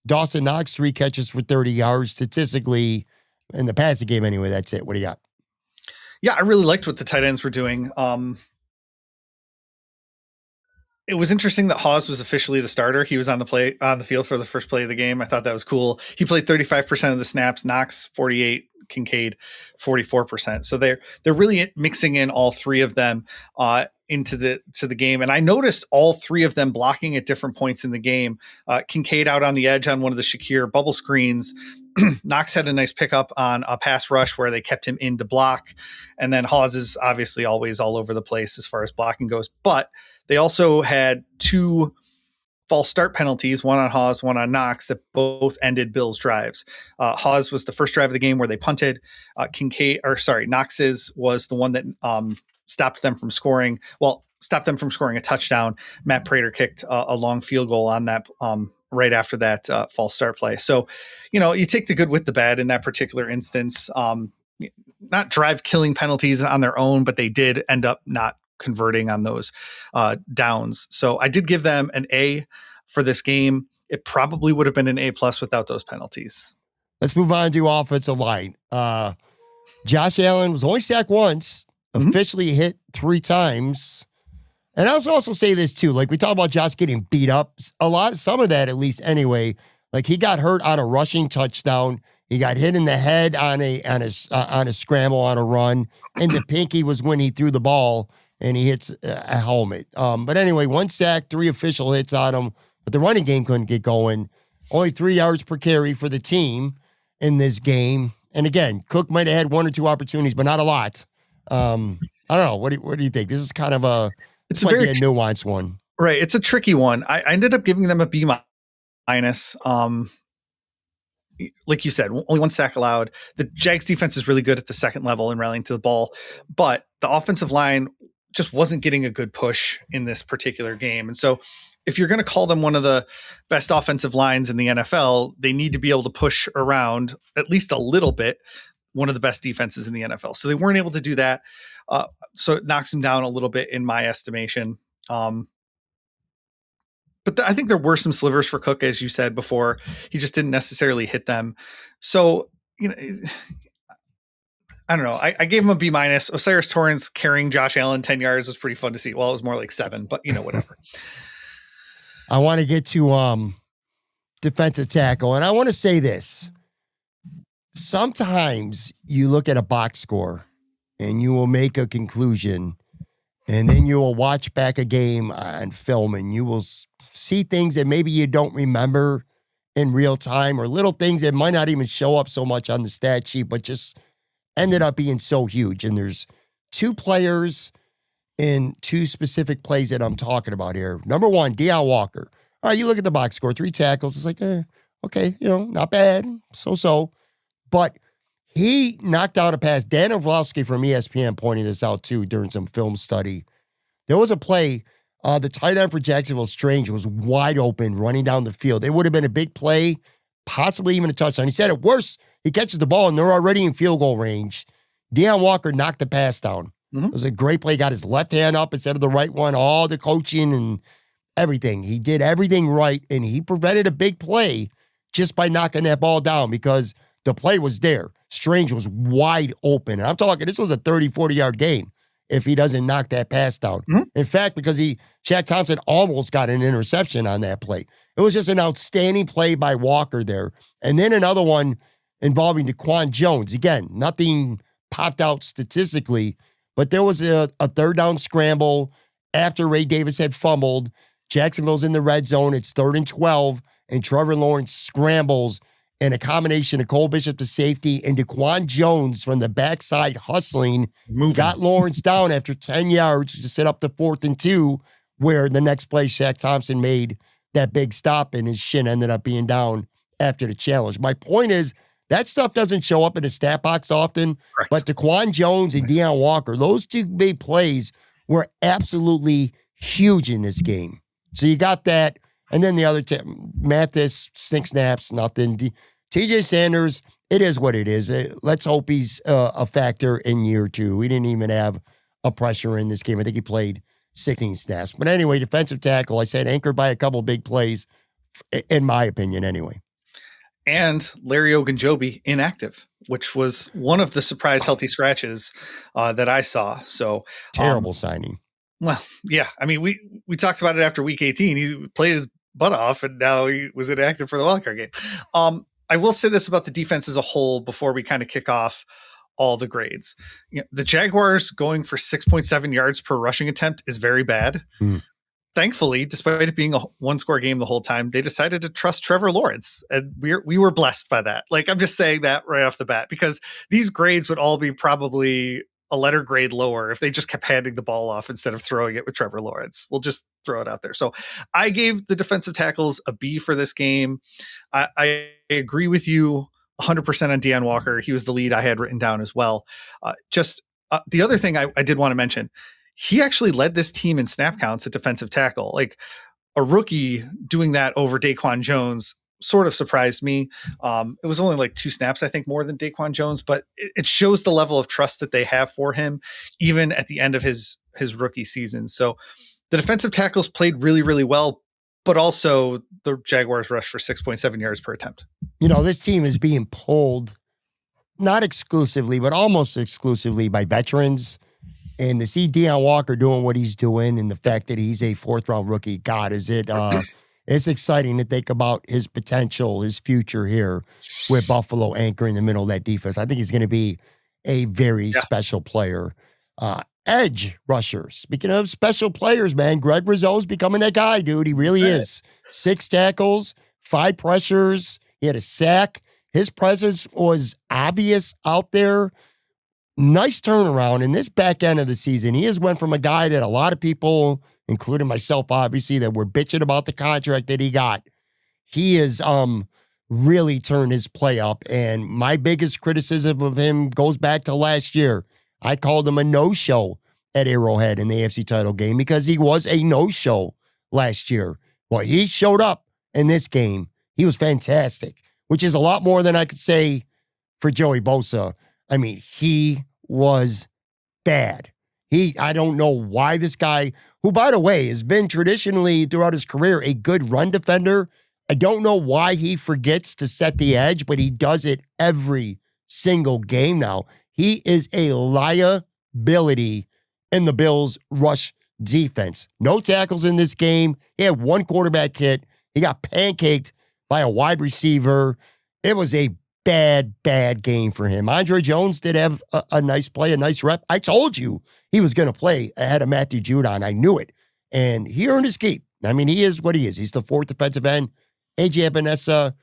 Dawson Knox, 3 catches for 30 yards. Statistically, in the passing game anyway, that's it. What do you got? Yeah, I really liked what the tight ends were doing. It was interesting that Hawes was officially the starter. He was on the field for the first play of the game. I thought that was cool. He played 35% of the snaps, Knox 48, Kincaid 44%. So they're really mixing in all three of them into the game. And I noticed all three of them blocking at different points in the game. Kincaid out on the edge on one of the Shakir bubble screens. Knox had a nice pickup on a pass rush where they kept him in to block. And then Hawes is obviously always all over the place as far as blocking goes. But they also had two false start penalties, one on Hawes, one on Knox, that both ended Bills' drives. Hawes was the first drive of the game where they punted. Knox's was the one that stopped them from scoring. Well, stopped them from scoring a touchdown. Matt Prater kicked a long field goal on that right after that false start play. So, you take the good with the bad in that particular instance. Not drive killing penalties on their own, but they did end up not converting on those downs. So I did give them an A for this game. It probably would have been an A+ without those penalties. Let's move on to offensive line. Josh Allen was only sacked once, officially hit 3 times. And I'll also say this too, like we talk about Josh getting beat up, some of that at least anyway, like he got hurt on a rushing touchdown. He got hit in the head on a scramble on a run, and the pinky was when he threw the ball and he hits a helmet. But anyway, 1 sack, 3 official hits on him, but the running game couldn't get going. Only 3 yards per carry for the team in this game. And again, Cook might have had 1 or 2 opportunities, but not a lot. I don't know. What do you think? This is kind of it's a very nuanced one. Right. It's a tricky one. I ended up giving them a B-. Like you said, only 1 sack allowed. The Jags defense is really good at the second level and rallying to the ball, but the offensive line just wasn't getting a good push in this particular game. And so if you're going to call them one of the best offensive lines in the NFL, they need to be able to push around at least a little bit one of the best defenses in the NFL. So they weren't able to do that. So it knocks them down a little bit in my estimation. But I think there were some slivers for Cook, as you said before. He just didn't necessarily hit them. So, I don't know. I gave him a B-. Osiris Torrance carrying Josh Allen 10 yards was pretty fun to see. Well, it was more like 7, but whatever. I want to get to defensive tackle, and I want to say this. Sometimes you look at a box score and you will make a conclusion, and then you will watch back a game on film and you will see things that maybe you don't remember in real time, or little things that might not even show up so much on the stat sheet, but just ended up being so huge. And there's 2 players in 2 specific plays that I'm talking about here. Number 1, Deion Walker. All right, you look at the box score, 3 tackles. It's like, okay, not bad, so. But he knocked out a pass. Dan Orlovsky from ESPN pointing this out too during some film study. There was a play, the tight end for Jacksonville, Strange, was wide open running down the field. It would have been a big play, possibly even a touchdown. He said at worst, he catches the ball and they're already in field goal range. Deion Walker knocked the pass down. It was a great play. Got his left hand up instead of the right one. All the coaching and everything. He did everything right, and he prevented a big play just by knocking that ball down because the play was there. Strange was wide open. And I'm talking, this was a 30, 40-yard game if he doesn't knock that pass down. In fact, because Shaq Thompson almost got an interception on that play. It was just an outstanding play by Walker there. And then another one involving DaQuan Jones. Again, nothing popped out statistically, but there was a 3rd down scramble after Ray Davis had fumbled. Jacksonville's in the red zone. It's 3rd and 12, and Trevor Lawrence scrambles, and a combination of Cole Bishop to safety and DaQuan Jones from the backside hustling got Lawrence down after 10 yards to set up the 4th and 2, where the next play Shaq Thompson made that big stop and his shin ended up being down after the challenge. My point is, that stuff doesn't show up in the stat box often, Correct. But DaQuan Jones and Deion Walker, those 2 big plays were absolutely huge in this game. So you got that. And then the other, Mathis, sink snaps, nothing. TJ Sanders, it is what it is. Let's hope he's a factor in year 2. We didn't even have a pressure in this game. I think he played 16 snaps. But anyway, defensive tackle, I said anchored by a couple big plays, in my opinion anyway. and Larry Ogunjobi inactive, which was one of the surprise healthy scratches that I saw. So Terrible signing. well, yeah. I mean, we talked about it after week 18. He played his butt off, and now he was inactive for the wildcard game. I will say this about the defense as a whole before we kind of kick off all the grades. The Jaguars going for 6.7 yards per rushing attempt is very bad. Thankfully, despite it being a one-score game the whole time, they decided to trust Trevor Lawrence, and we were blessed by that. Like, I'm just saying that right off the bat, because these grades would all be probably a letter grade lower if they just kept handing the ball off instead of throwing it with Trevor Lawrence. We'll just throw it out there. So I gave the defensive tackles a B for this game. I agree with you 100% on Deion Walker. He was the lead I had written down as well. The other thing I did want to mention, he actually led this team in snap counts at defensive tackle. Like, a rookie doing that over Daquan Jones sort of surprised me. It was only like 2 snaps, I think, more than Daquan Jones, but it shows the level of trust that they have for him, even at the end of his rookie season. So the defensive tackles played really, really well, but also the Jaguars rushed for 6.7 yards per attempt. This team is being pulled not exclusively, but almost exclusively by veterans. And to see Deion Walker doing what he's doing, and the fact that he's a 4th-round rookie, God, it's exciting to think about his potential, his future here with Buffalo anchoring the middle of that defense. I think he's going to be a very special player. Edge rusher. Speaking of special players, man, Greg Rizzo's becoming that guy, dude. He really is. 6 tackles, 5 pressures. He had a sack. His presence was obvious out there. Nice turnaround in this back end of the season. He has went from a guy that a lot of people, including myself, obviously, that were bitching about the contract that he got. He has really turned his play up. And my biggest criticism of him goes back to last year. I called him a no-show at Arrowhead in the AFC title game because he was a no-show last year. Well, he showed up in this game. He was fantastic, which is a lot more than I could say for Joey Bosa. I mean, he was bad. I don't know why this guy, who, by the way, has been traditionally throughout his career a good run defender, I don't know why he forgets to set the edge, but he does it every single game now. He is a liability in the Bills' rush defense. No tackles in this game. He had 1 quarterback hit. He got pancaked by a wide receiver. It was a bad game for him. Andre Jones did have a nice play, a nice rep. I told you he was going to play ahead of Matthew Judon. I knew it. And he earned his keep. I mean, he is what he is. He's the 4th defensive end. AJ Epinesa,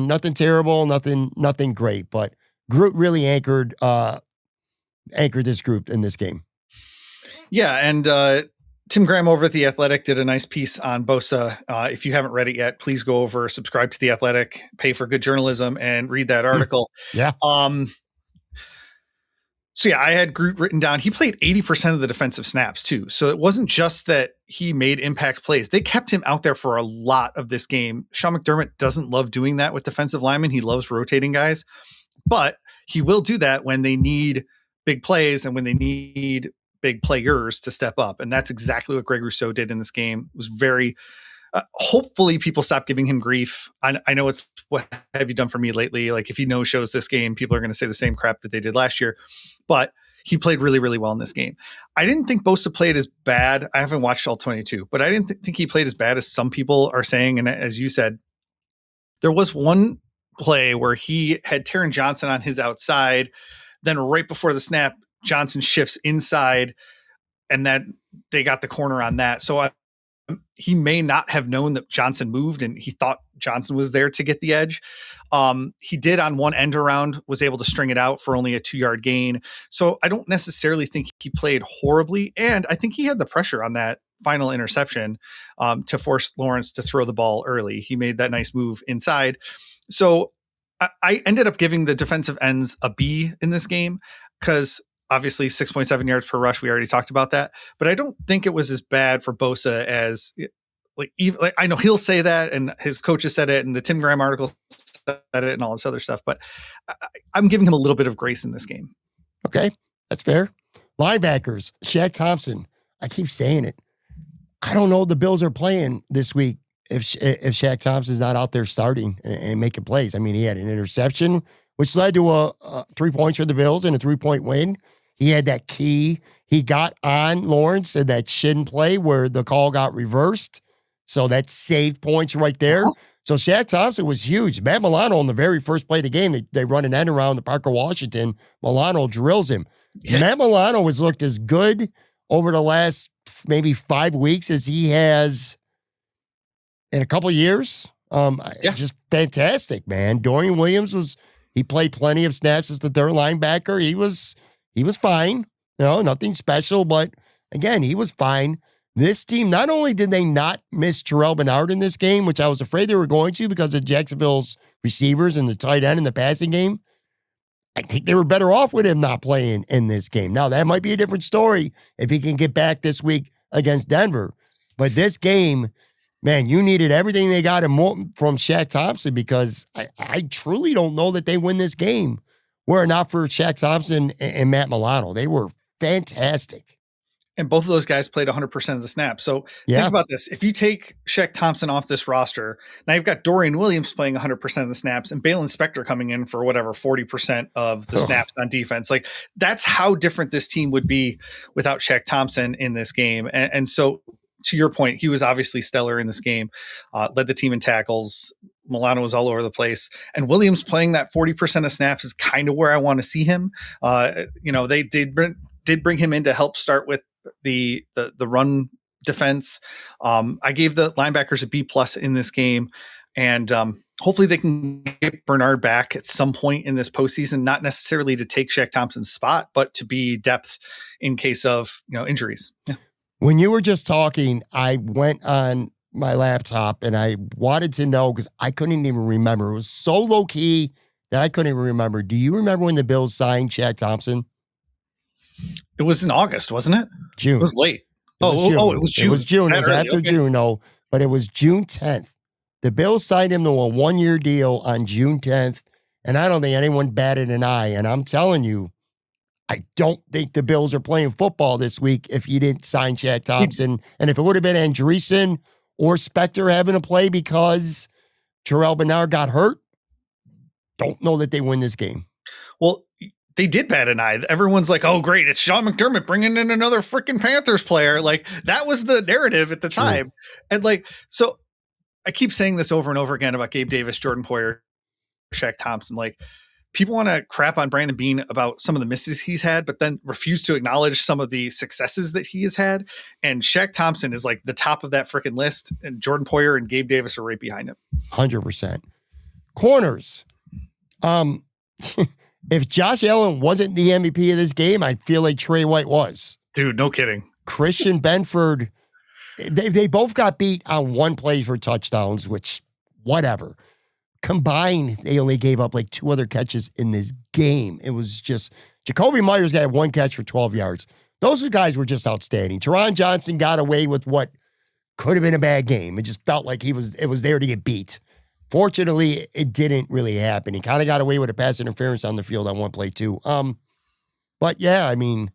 nothing terrible, nothing great. But Groot really anchored this group in this game. Yeah, and Tim Graham over at The Athletic did a nice piece on Bosa. If you haven't read it yet, please go over, subscribe to The Athletic, pay for good journalism, and read that article. Yeah. So yeah, I had Groot written down. He played 80% of the defensive snaps too. So it wasn't just that he made impact plays. They kept him out there for a lot of this game. Sean McDermott doesn't love doing that with defensive linemen. He loves rotating guys, but he will do that when they need big plays and when they need big players to step up. And that's exactly what Greg Rousseau did in this game. It was very, hopefully people stop giving him grief. I know it's what have you done for me lately? Like, if he no-shows this game, people are going to say the same crap that they did last year, but he played really, really well in this game. I didn't think Bosa played as bad. I haven't watched all 22, but I didn't think he played as bad as some people are saying. And as you said, there was one play where he had Taron Johnson on his outside. Then right before the snap, Johnson shifts inside, and then they got the corner on that. So he may not have known that Johnson moved, and he thought Johnson was there to get the edge. He did on one end around, was able to string it out for only a 2-yard gain. So I don't necessarily think he played horribly. And I think he had the pressure on that final interception to force Lawrence to throw the ball early. He made that nice move inside. So I ended up giving the defensive ends a B in this game because obviously 6.7 yards per rush. We already talked about that, but I don't think it was as bad for Bosa as even I know he'll say that, and his coaches said it, and the Tim Graham article said it, and all this other stuff, but I'm giving him a little bit of grace in this game. Okay. That's fair. Linebackers, Shaq Thompson. I keep saying it. I don't know what the Bills are playing this week if Shaq Thompson's not out there starting and making plays. I mean, he had an interception, which led to a 3 points for the Bills and a 3-point win. He had that key. He got on Lawrence in that shin play where the call got reversed. So that saved points right there. So Shaq Thompson was huge. Matt Milano on the very first play of the game, they run an end around to Parker Washington. Milano drills him. Yeah. Matt Milano has looked as good over the last maybe 5 weeks as he has in a couple of years. Just fantastic, man. Dorian Williams he played plenty of snaps as the third linebacker. He was fine. Nothing special, but again, he was fine. This team, not only did they not miss Terrell Bernard in this game, which I was afraid they were going to because of Jacksonville's receivers and the tight end in the passing game, I think they were better off with him not playing in this game. Now, that might be a different story if he can get back this week against Denver. But this game, man, you needed everything they got from Shaq Thompson because I truly don't know that they win this game were it not for Shaq Thompson and Matt Milano. They were fantastic. And both of those guys played 100% of the snaps. So think about this. If you take Shaq Thompson off this roster, now you've got Dorian Williams playing 100% of the snaps and Balin Spector coming in for 40% of the snaps on defense. Like that's how different this team would be without Shaq Thompson in this game. And so to your point, he was obviously stellar in this game, led the team in tackles. Milano was all over the place, and Williams playing that 40% of snaps is kind of where I want to see him. They did bring him in to help start with the run defense. I gave the linebackers a B+ in this game, and hopefully they can get Bernard back at some point in this postseason, not necessarily to take Shaq Thompson's spot, but to be depth in case of injuries. Yeah. When you were just talking, I went on my laptop and I wanted to know because I couldn't even remember. It was so low key that I couldn't even remember. Do you remember when the Bills signed Shaq Thompson? It was in August, wasn't it? June. It was late. It was June. It was June. It was after June, though. But it was June 10th. The Bills signed him to a 1-year deal on June 10th. And I don't think anyone batted an eye. And I'm telling you, I don't think the Bills are playing football this week if you didn't sign Shaq Thompson. And if it would have been Andreessen or Spector having to play because Terrell Bernard got hurt, don't know that they win this game. Well, they did bat an eye. Everyone's like, oh, great. It's Sean McDermott bringing in another freaking Panthers player. Like that was the narrative at the time. And so I keep saying this over and over again about Gabe Davis, Jordan Poyer, Shaq Thompson. Like people want to crap on Brandon Beane about some of the misses he's had, but then refuse to acknowledge some of the successes that he has had. And Shaq Thompson is like the top of that freaking list. And Jordan Poyer and Gabe Davis are right behind him. 100%. Corners. If Josh Allen wasn't the MVP of this game, I feel like Trey White was. Dude, no kidding. Christian Benford, they both got beat on one play for touchdowns, which, whatever. Combined, they only gave up like 2 other catches in this game. It was just, Jacoby Myers got 1 catch for 12 yards. Those guys were just outstanding. Teron Johnson got away with what could have been a bad game. It just felt like it was there to get beat. Fortunately, it didn't really happen. He kind of got away with a pass interference on the field on one play too. But yeah, I mean,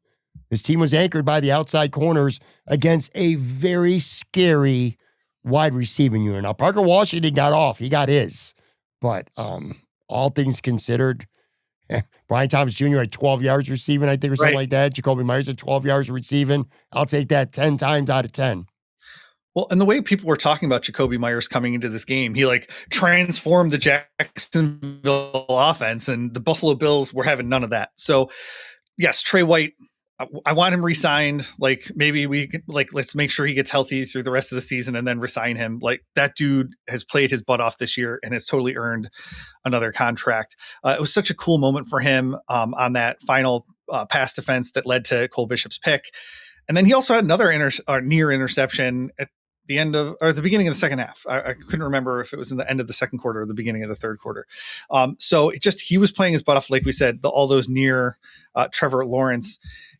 his team was anchored by the outside corners against a very scary wide receiving unit. Now, Parker Washington got off. He got his. But all things considered, Brian Thomas Jr. had 12 yards receiving, I think, or something like that. Jacoby Myers had 12 yards receiving. I'll take that 10 times out of 10. Well, and the way people were talking about Jacoby Myers coming into this game, he transformed the Jacksonville offense, and the Buffalo Bills were having none of that. So, yes, Trey White, I want him re-signed. Maybe we can, let's make sure he gets healthy through the rest of the season and then resign him. That dude has played his butt off this year and has totally earned another contract. It was such a cool moment for him on that final pass defense that led to Cole Bishop's pick. And then he also had another near interception at the end of, or the beginning of the second half. I couldn't remember if it was in the end of the second quarter or the beginning of the third quarter. So he was playing his butt off, like we said, all those near Trevor Lawrence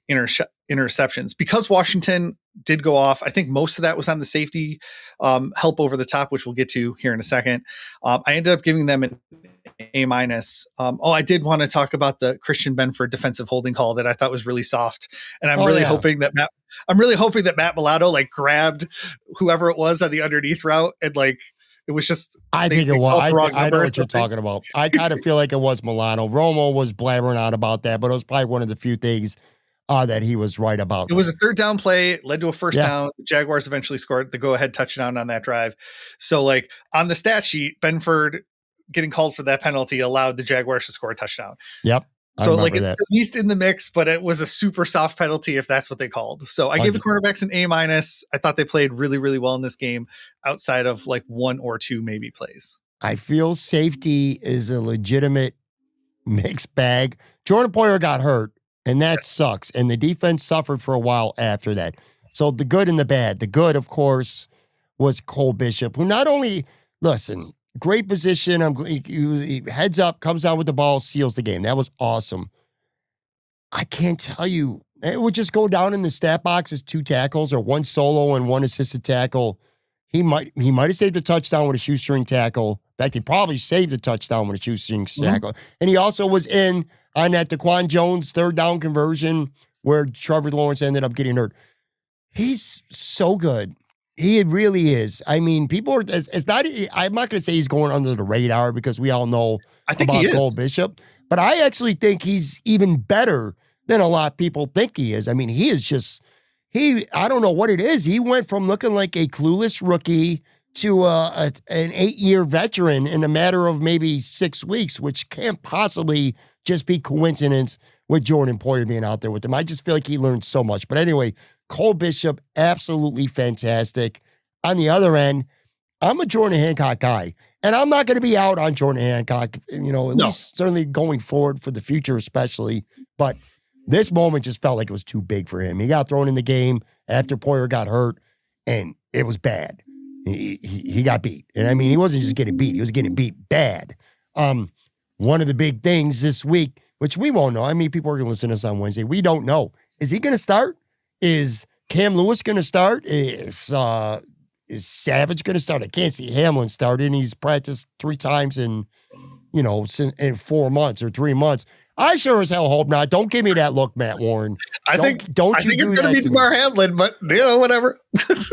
interceptions. Because Washington did go off, I think most of that was on the safety help over the top, which we'll get to here in a second. I ended up giving them an A-. I did want to talk about the Christian Benford defensive holding call that I thought was really soft. And I'm hoping that I'm really hoping that Matt Milano like grabbed whoever it was on the underneath route and like it was just. I think it was. I know what you're talking about. I kind of feel like it was Milano. Romo was blabbering on about that, but it was probably one of the few things that he was right about. It was a third down play, it led to a first down. The Jaguars eventually scored the go-ahead touchdown on that drive. So like on the stat sheet, Benford getting called for that penalty allowed the Jaguars to score a touchdown. Yep. So like it's at least in the mix, but it was a super soft penalty if that's what they called. So I gave the cornerbacks an A-. I thought they played really, really well in this game outside of like one or two maybe plays. I feel safety is a legitimate mixed bag. Jordan Poyer got hurt, and that sucks. And the defense suffered for a while after that. So the good and the bad. The good, of course, was Cole Bishop, who not only, listen, great position. He heads up, comes down with the ball, seals the game. That was awesome. I can't tell you. It would just go down in the stat box as 2 tackles or 1 solo and 1 assisted tackle. He might have saved a touchdown with a shoestring tackle. In fact, he probably saved a touchdown with a shoestring tackle. And he also was in on that Daquan Jones 3rd down conversion where Trevor Lawrence ended up getting hurt. He's so good. He really is. I mean, people are, it's not, I'm not going to say he's going under the radar because we all know about Cole Bishop, but I actually think he's even better than a lot of people think he is. I mean, he is just, I don't know what it is. He went from looking like a clueless rookie to an 8-year veteran in a matter of maybe 6 weeks, which can't possibly just be coincidence with Jordan Poyer being out there with him. I just feel like he learned so much. But anyway, Cole Bishop, absolutely fantastic. On the other end, I'm a Jordan Hancock guy, and I'm not going to be out on Jordan Hancock, at least certainly going forward for the future especially. But this moment just felt like it was too big for him. He got thrown in the game after Poyer got hurt, and it was bad. He got beat. And I mean, he wasn't just getting beat. He was getting beat bad. One of the big things this week, which we won't know. I mean, people are going to listen to us on Wednesday. We don't know. Is he going to start? Is Cam Lewis going to start? Is Savage going to start? I can't see Hamlin starting. He's practiced 3 times in 4 months or 3 months. I sure as hell hope not. Don't give me that look, Matt Warren. I think it's going to be Damar Hamlin, but whatever.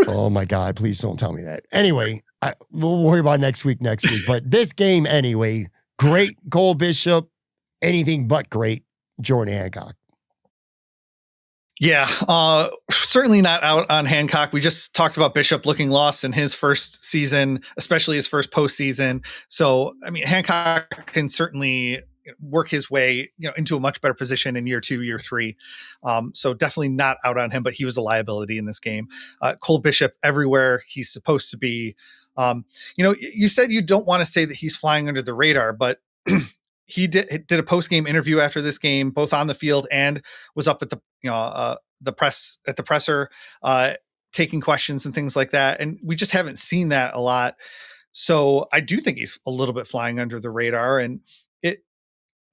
Oh my God, please don't tell me that. Anyway, we'll worry about next week. But this game anyway, great Cole Bishop, anything but great Jordan Hancock. Yeah, certainly not out on Hancock. We just talked about Bishop looking lost in his first season, especially his first postseason. So, I mean, Hancock can certainly work his way, into a much better position in year 2, year 3. So definitely not out on him, but he was a liability in this game. Cole Bishop everywhere he's supposed to be. You said you don't want to say that he's flying under the radar, but he did a post-game interview after this game, both on the field and was up at the presser, taking questions and things like that. And we just haven't seen that a lot. So I do think he's a little bit flying under the radar, and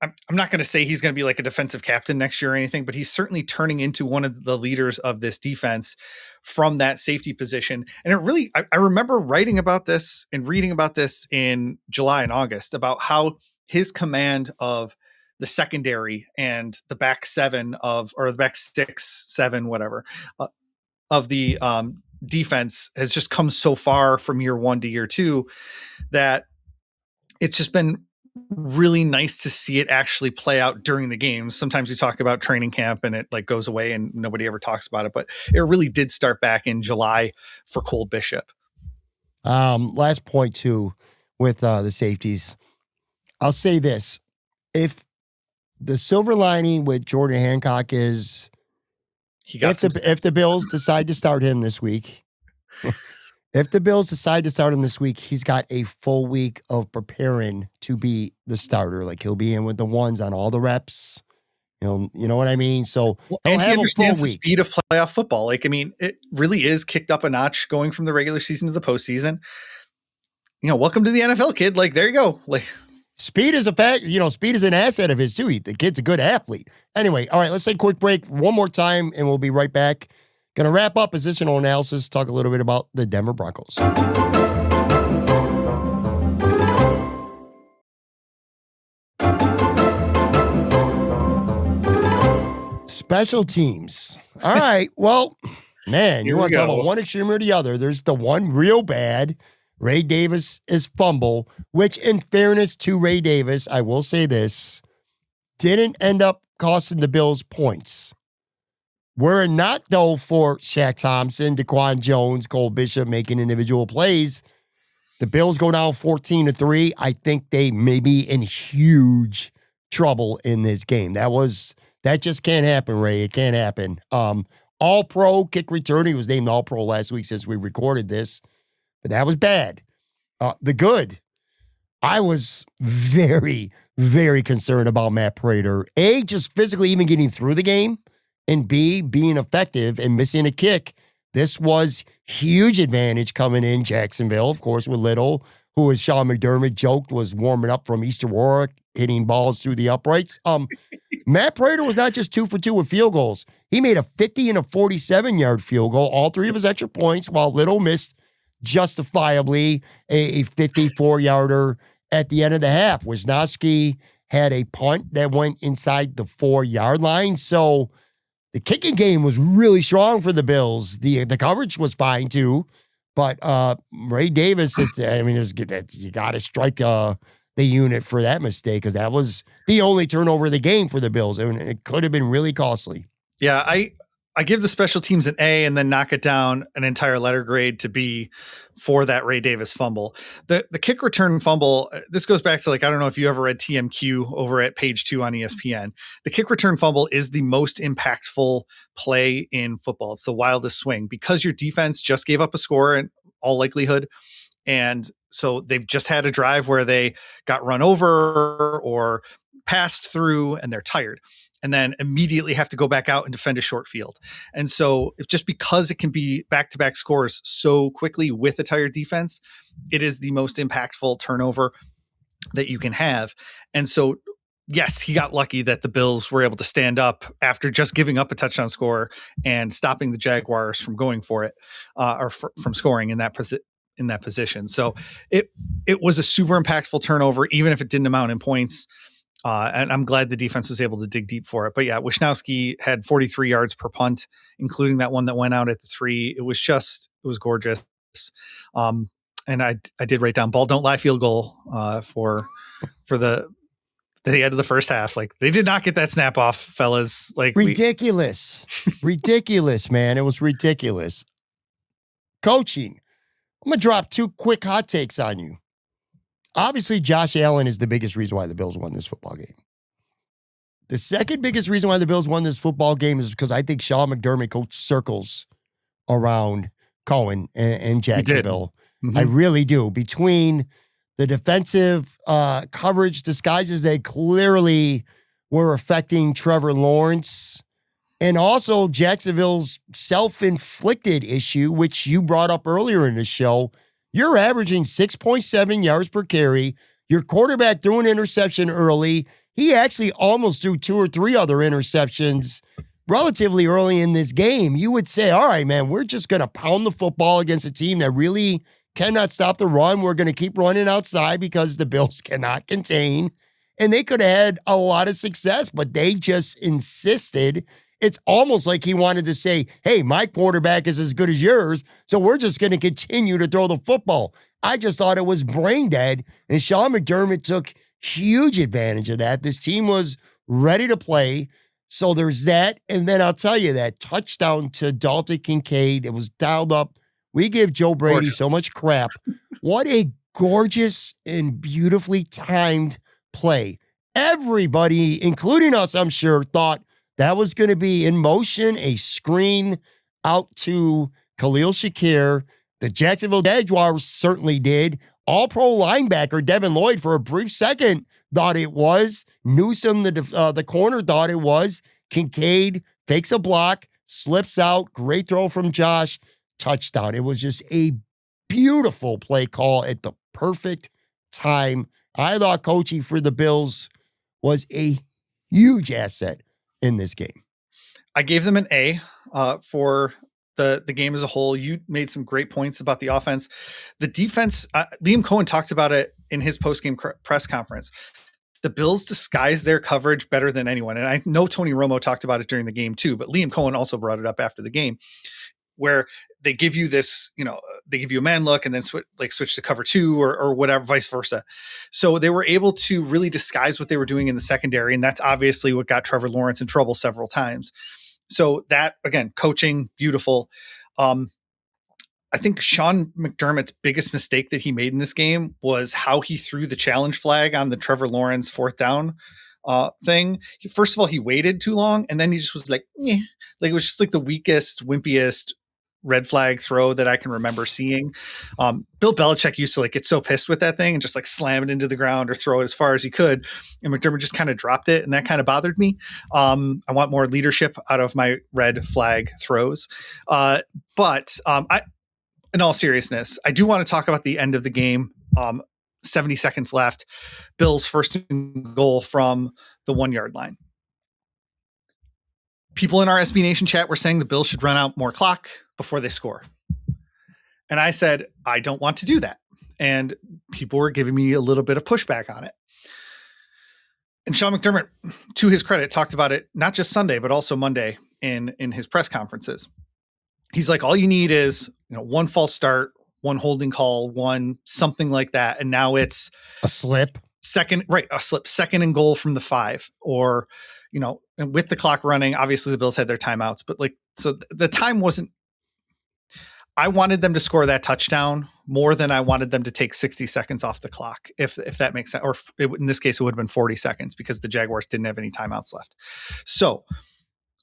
I'm not going to say he's going to be like a defensive captain next year or anything, but he's certainly turning into one of the leaders of this defense from that safety position. And it really, I remember writing about this and reading about this in July and August about how his command of the secondary and the back 7 or the back 6, 7, whatever, of the defense has just come so far from year 1 to year 2 that it's just been really nice to see it actually play out during the games. Sometimes we talk about training camp and it like goes away and nobody ever talks about it, but it really did start back in July for Cole Bishop. Last point too, with the safeties, I'll say this. If the silver lining with Jordan Hancock is if the Bills decide to start him this week, he's got a full week of preparing to be the starter. Like he'll be in with the ones on all the reps. You know what I mean? So and he understands the speed of playoff football. Like, I mean, it really is kicked up a notch going from the regular season to the postseason. Welcome to the NFL, kid. Like, there you go. Like, speed is a fact. Speed is an asset of his too. The kid's a good athlete. Anyway, all right, let's take a quick break one more time, and we'll be right back. Going to wrap up positional analysis, talk a little bit about the Denver Broncos. Special teams. All right. Well, man, you Here we want to talk go. about one extreme or the other. There's the one real bad. Ray Davis is fumble, which in fairness to Ray Davis, I will say this, didn't end up costing the Bills points. Were it not, though, for Shaq Thompson, Daquan Jones, Cole Bishop making individual plays, the Bills go down 14-3. I think they may be in huge trouble in this game. That just can't happen, Ray. It can't happen. All-pro kick return. He was named All-Pro last week since we recorded this, but that was bad. The good. I was very, very concerned about Matt Prater. A, just physically even getting through the game, and B, being effective and missing a kick. This was huge advantage coming in Jacksonville, of course, with Little, who, as Sean McDermott joked, was warming up from Easter Warwick, hitting balls through the uprights. Matt Prater was not just 2 for 2 with field goals. He made a 50 and a 47-yard field goal, all 3 of his extra points, while Little missed justifiably a 54-yarder at the end of the half. Wisnowski had a punt that went inside the 4-yard line. So the kicking game was really strong for the Bills. The coverage was fine too. But Ray Davis, you got to strike the unit for that mistake, because that was the only turnover of the game for the Bills. And it could have been really costly. Yeah, I give the special teams an A and then knock it down an entire letter grade to B for that Ray Davis fumble. The kick return fumble, this goes back to, I don't know if you ever read TMQ over at page 2 on ESPN. The kick return fumble is the most impactful play in football. It's the wildest swing because your defense just gave up a score in all likelihood. And so they've just had a drive where they got run over or passed through and they're tired, and then immediately have to go back out and defend a short field. And so just because it can be back-to-back scores so quickly with a tired defense, it is the most impactful turnover that you can have. And so, yes, he got lucky that the Bills were able to stand up after just giving up a touchdown score and stopping the Jaguars from going for it, from scoring in that position. So it was a super impactful turnover, even if it didn't amount in points. And I'm glad the defense was able to dig deep for it. But yeah, Wisnowski had 43 yards per punt, including that one that went out at the 3. It was gorgeous. And I did write down ball don't lie field goal for the end of the first half. They did not get that snap off, fellas. Ridiculous. Ridiculous, man. It was ridiculous. Coaching. I'm going to drop 2 quick hot takes on you. Obviously, Josh Allen is the biggest reason why the Bills won this football game. The second biggest reason why the Bills won this football game is because I think Sean McDermott coached circles around Cohen and Jacksonville. Mm-hmm. I really do. Between the defensive coverage disguises that clearly were affecting Trevor Lawrence, and also Jacksonville's self-inflicted issue, which you brought up earlier in the show. You're averaging 6.7 yards per carry. Your quarterback threw an interception early. He actually almost threw 2 or 3 other interceptions relatively early in this game. You would say, all right, man, we're just going to pound the football against a team that really cannot stop the run. We're going to keep running outside because the Bills cannot contain. And they could have had a lot of success, but they just insisted. It's almost like he wanted to say, hey, my quarterback is as good as yours, so we're just going to continue to throw the football. I just thought it was brain dead, and Sean McDermott took huge advantage of that. This team was ready to play, so there's that. And then I'll tell you that touchdown to Dalton Kincaid, it was dialed up. We give Joe Brady so much crap. What a gorgeous and beautifully timed play. Everybody, including us, I'm sure, thought that was going to be in motion, a screen out to Khalil Shakir. The Jacksonville Jaguars certainly did. All-pro linebacker Devin Lloyd, for a brief second, thought it was. Newsome, the corner, thought it was. Kincaid fakes a block, slips out. Great throw from Josh. Touchdown. It was just a beautiful play call at the perfect time. I thought coaching for the Bills was a huge asset in this game. I gave them an A for the game as a whole. You made some great points about the offense. The defense, Liam Cohen talked about it in his post-game press conference. the Bills disguise their coverage better than anyone. And I know Tony Romo talked about it during the game too, but Liam Cohen also brought it up after the game, where they give you this, they give you a man look and then switch to cover two or whatever, vice versa. So they were able to really disguise what they were doing in the secondary. And that's obviously what got Trevor Lawrence in trouble several times. So that, again, coaching, beautiful. I think Sean McDermott's biggest mistake that he made in this game was how he threw the challenge flag on the Trevor Lawrence fourth down thing. First of all, he waited too long, and then he just was like, eh. Like it was just like the weakest, wimpiest red flag throw that I can remember seeing. Bill Belichick used to like get so pissed with that thing and just like slam it into the ground or throw it as far as he could. And McDermott just kind of dropped it, and that kind of bothered me. I want more leadership out of my red flag throws. In all seriousness, I do want to talk about the end of the game. 70 seconds left. Bills first and goal from the 1 yard line. People in our SB Nation chat were saying the Bills should run out more clock before they score. And I said, I don't want to do that. And people were giving me a little bit of pushback on it. And Sean McDermott, to his credit, talked about it not just Sunday, but also Monday in his press conferences. He's like, all you need is, one false start, one holding call, one something like that. And now it's a slip. A slip, second and goal from the 5, or, and with the clock running, obviously the Bills had their timeouts, but so the time wasn't, I wanted them to score that touchdown more than I wanted them to take 60 seconds off the clock. If that makes sense, or in this case, it would have been 40 seconds because the Jaguars didn't have any timeouts left. So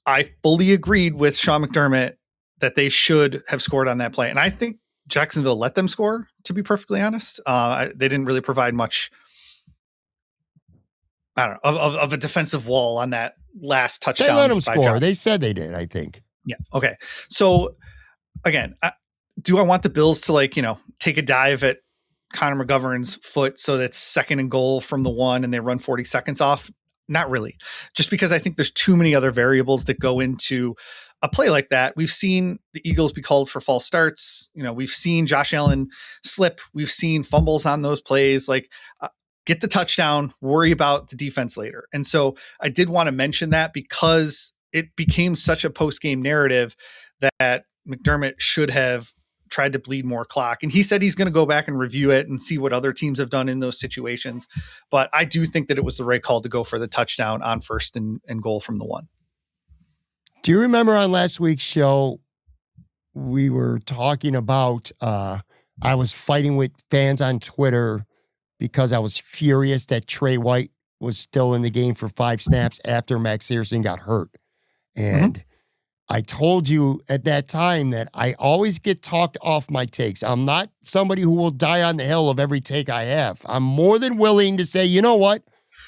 I fully agreed with Sean McDermott that they should have scored on that play. And I think Jacksonville let them score, to be perfectly honest. They didn't really provide much, I don't know, of a defensive wall on that last touchdown. They let them score. They said they did, I think. Yeah. Okay. So again, do I want the Bills to take a dive at Connor McGovern's foot so that's second and goal from the 1 and they run 40 seconds off? Not really. Just because I think there's too many other variables that go into a play like that. We've seen the Eagles be called for false starts. We've seen Josh Allen slip. We've seen fumbles on those plays. Get the touchdown, worry about the defense later. And so I did want to mention that because it became such a post-game narrative that McDermott should have tried to bleed more clock. And he said he's going to go back and review it and see what other teams have done in those situations. But I do think that it was the right call to go for the touchdown on first and goal from the 1. Do you remember on last week's show, we were talking about, I was fighting with fans on Twitter because I was furious that Trey White was still in the game for 5 snaps after Max Searson got hurt. And I told you at that time that I always get talked off my takes. I'm not somebody who will die on the hill of every take I have. I'm more than willing to say, you know what?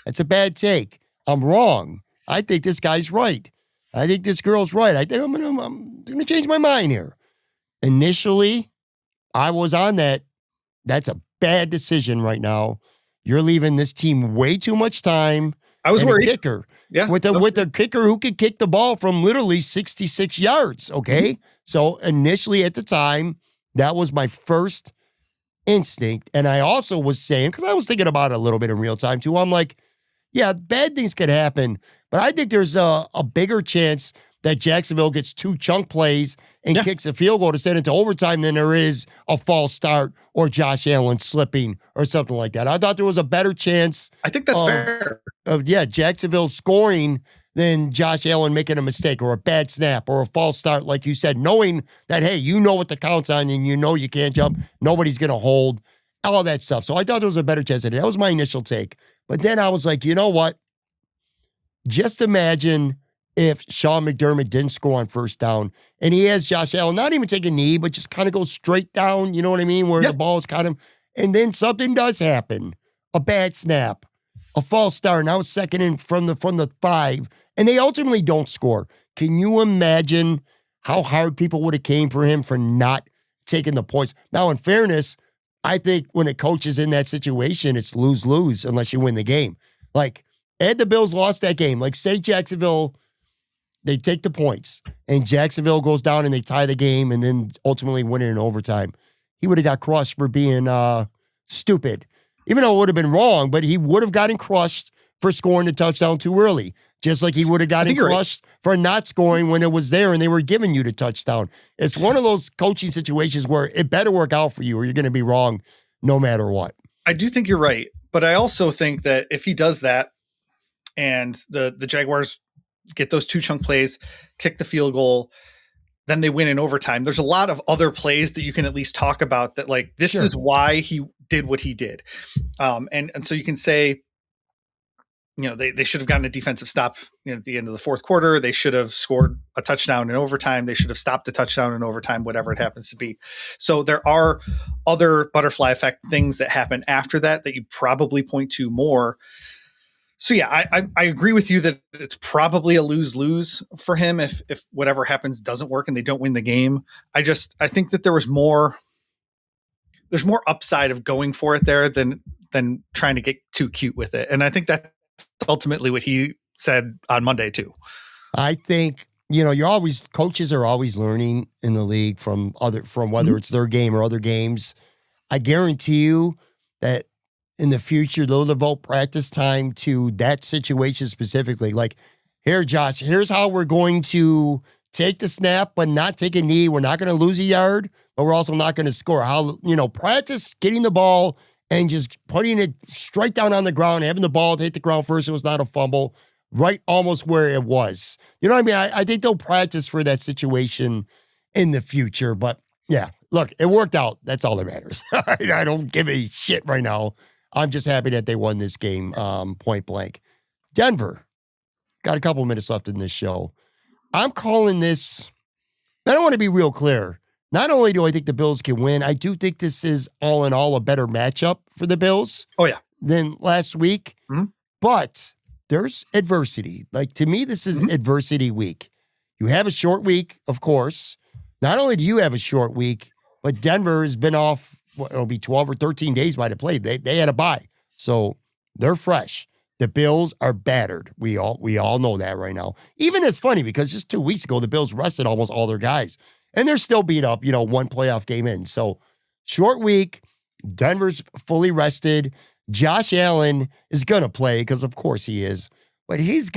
That's a bad take. I'm wrong. I think this guy's right. I think this girl's right. I think I'm gonna change my mind here. Initially, I was on that. That's a bad decision right now. You're leaving this team way too much time. I was worried. Kicker. Yeah. With a kicker who could kick the ball from literally 66 yards. Okay. So initially at the time, that was my first instinct. And I also was saying, because I was thinking about it a little bit in real time too. I'm like, yeah, bad things could happen. But I think there's a bigger chance that Jacksonville gets 2 chunk plays and kicks a field goal to send it to overtime than there is a false start or Josh Allen slipping or something like that. I thought there was a better chance. I think that's fair. Jacksonville scoring than Josh Allen making a mistake or a bad snap or a false start, like you said, knowing that, hey, you know what the count's on and you know you can't jump. Nobody's going to hold, all that stuff. So I thought there was a better chance of it. That was my initial take. But then I was like, you know what? Just imagine if Sean McDermott didn't score on first down and he has Josh Allen not even take a knee, but just kind of go straight down, you know what I mean? Where the ball is kind of, and then something does happen. A bad snap, a false start. Now it's second in from the 5, and they ultimately don't score. Can you imagine how hard people would have came for him for not taking the points? Now, in fairness, I think when a coach is in that situation, it's lose-lose unless you win the game. Had the Bills lost that game, say Jacksonville, they take the points, and Jacksonville goes down and they tie the game and then ultimately win it in overtime. He would have got crushed for being stupid. Even though it would have been wrong, but he would have gotten crushed for scoring the touchdown too early. Just like he would have gotten crushed for not scoring when it was there and they were giving you the touchdown. It's one of those coaching situations where it better work out for you or you're going to be wrong no matter what. I do think you're right. But I also think that if he does that and the Jaguars get those 2 chunk plays, kick the field goal, then they win in overtime. There's a lot of other plays that you can at least talk about that, like, this is why he did what he did. And so you can say, they should have gotten a defensive stop at the end of the fourth quarter. They should have scored a touchdown in overtime. They should have stopped a touchdown in overtime, whatever it happens to be. So there are other butterfly effect things that happen after that you probably point to more. So yeah, I agree with you that it's probably a lose-lose for him if whatever happens doesn't work and they don't win the game. I think that there's more upside of going for it there than trying to get too cute with it. And I think that's ultimately what he said on Monday too. I think, coaches are always learning in the league from whether it's their game or other games. I guarantee you that in the future, they'll devote practice time to that situation specifically. Like, here, Josh, here's how we're going to take the snap, but not take a knee. We're not going to lose a yard, but we're also not going to score. How, practice getting the ball and just putting it straight down on the ground, having the ball hit the ground first. It was not a fumble, right almost where it was. You know what I mean? I think they'll practice for that situation in the future. But, yeah, look, it worked out. That's all that matters. I don't give a shit right now. I'm just happy that they won this game point blank. Denver, got a couple minutes left in this show. I'm calling this, I don't want to be real clear. Not only do I think the Bills can win, I do think this is all in all a better matchup for the Bills than last week. Mm-hmm. But there's adversity. Like, to me, this is adversity week. You have a short week, of course. Not only do you have a short week, but Denver has been off, it'll be 12 or 13 days by the play. They had a bye. So they're fresh. The Bills are battered. We all know that right now. Even it's funny because just 2 weeks ago, the Bills rested almost all their guys. And they're still beat up, one playoff game in. So short week, Denver's fully rested. Josh Allen is going to play because of course he is. But he's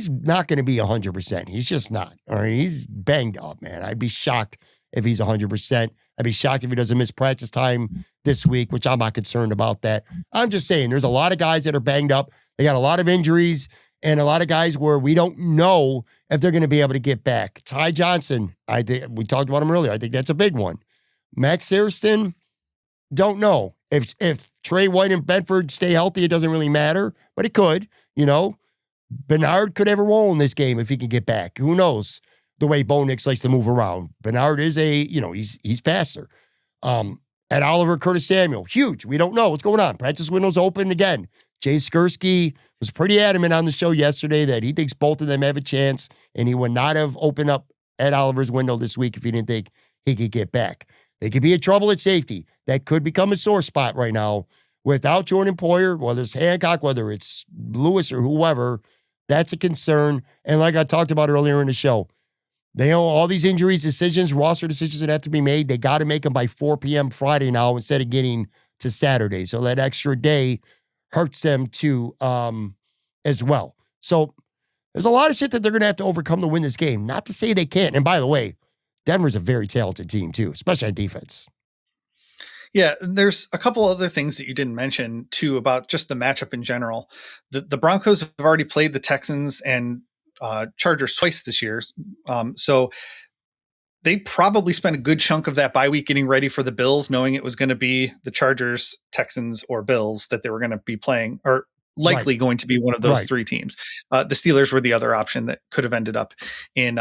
not going to be 100%. He's just not. All right, he's banged up, man. I'd be shocked if he's 100%. I'd be shocked if he doesn't miss practice time this week, which I'm not concerned about that. I'm just saying there's a lot of guys that are banged up. They got a lot of injuries and a lot of guys where we don't know if they're going to be able to get back. Ty Johnson, we talked about him earlier. I think that's a big one. Max Harrison, don't know. If Trey White and Bedford stay healthy, it doesn't really matter, but it could, Bernard could have a role in this game if he could get back. Who knows? The way Bo Nix likes to move around. Bernard is he's faster. Ed Oliver, Curtis Samuel, huge. We don't know what's going on. Practice window's open again. Jay Skursky was pretty adamant on the show yesterday that he thinks both of them have a chance, and he would not have opened up Ed Oliver's window this week if he didn't think he could get back. They could be in trouble at safety. That could become a sore spot right now. Without Jordan Poyer, whether it's Hancock, whether it's Lewis or whoever, that's a concern. And like I talked about earlier in the show, they owe all these injuries, decisions, roster decisions that have to be made. They got to make them by 4 p.m. Friday now instead of getting to Saturday. So that extra day hurts them too as well. So there's a lot of shit that they're going to have to overcome to win this game. Not to say they can't. And by the way, Denver's a very talented team too, especially on defense. Yeah, there's a couple other things that you didn't mention too about just the matchup in general. The Broncos have already played the Texans and Chargers twice this year. So they probably spent a good chunk of that bye week getting ready for the Bills, knowing it was going to be the Chargers, Texans, or Bills that they were going to be playing, or likely going to be one of those three teams. The Steelers were the other option that could have ended up in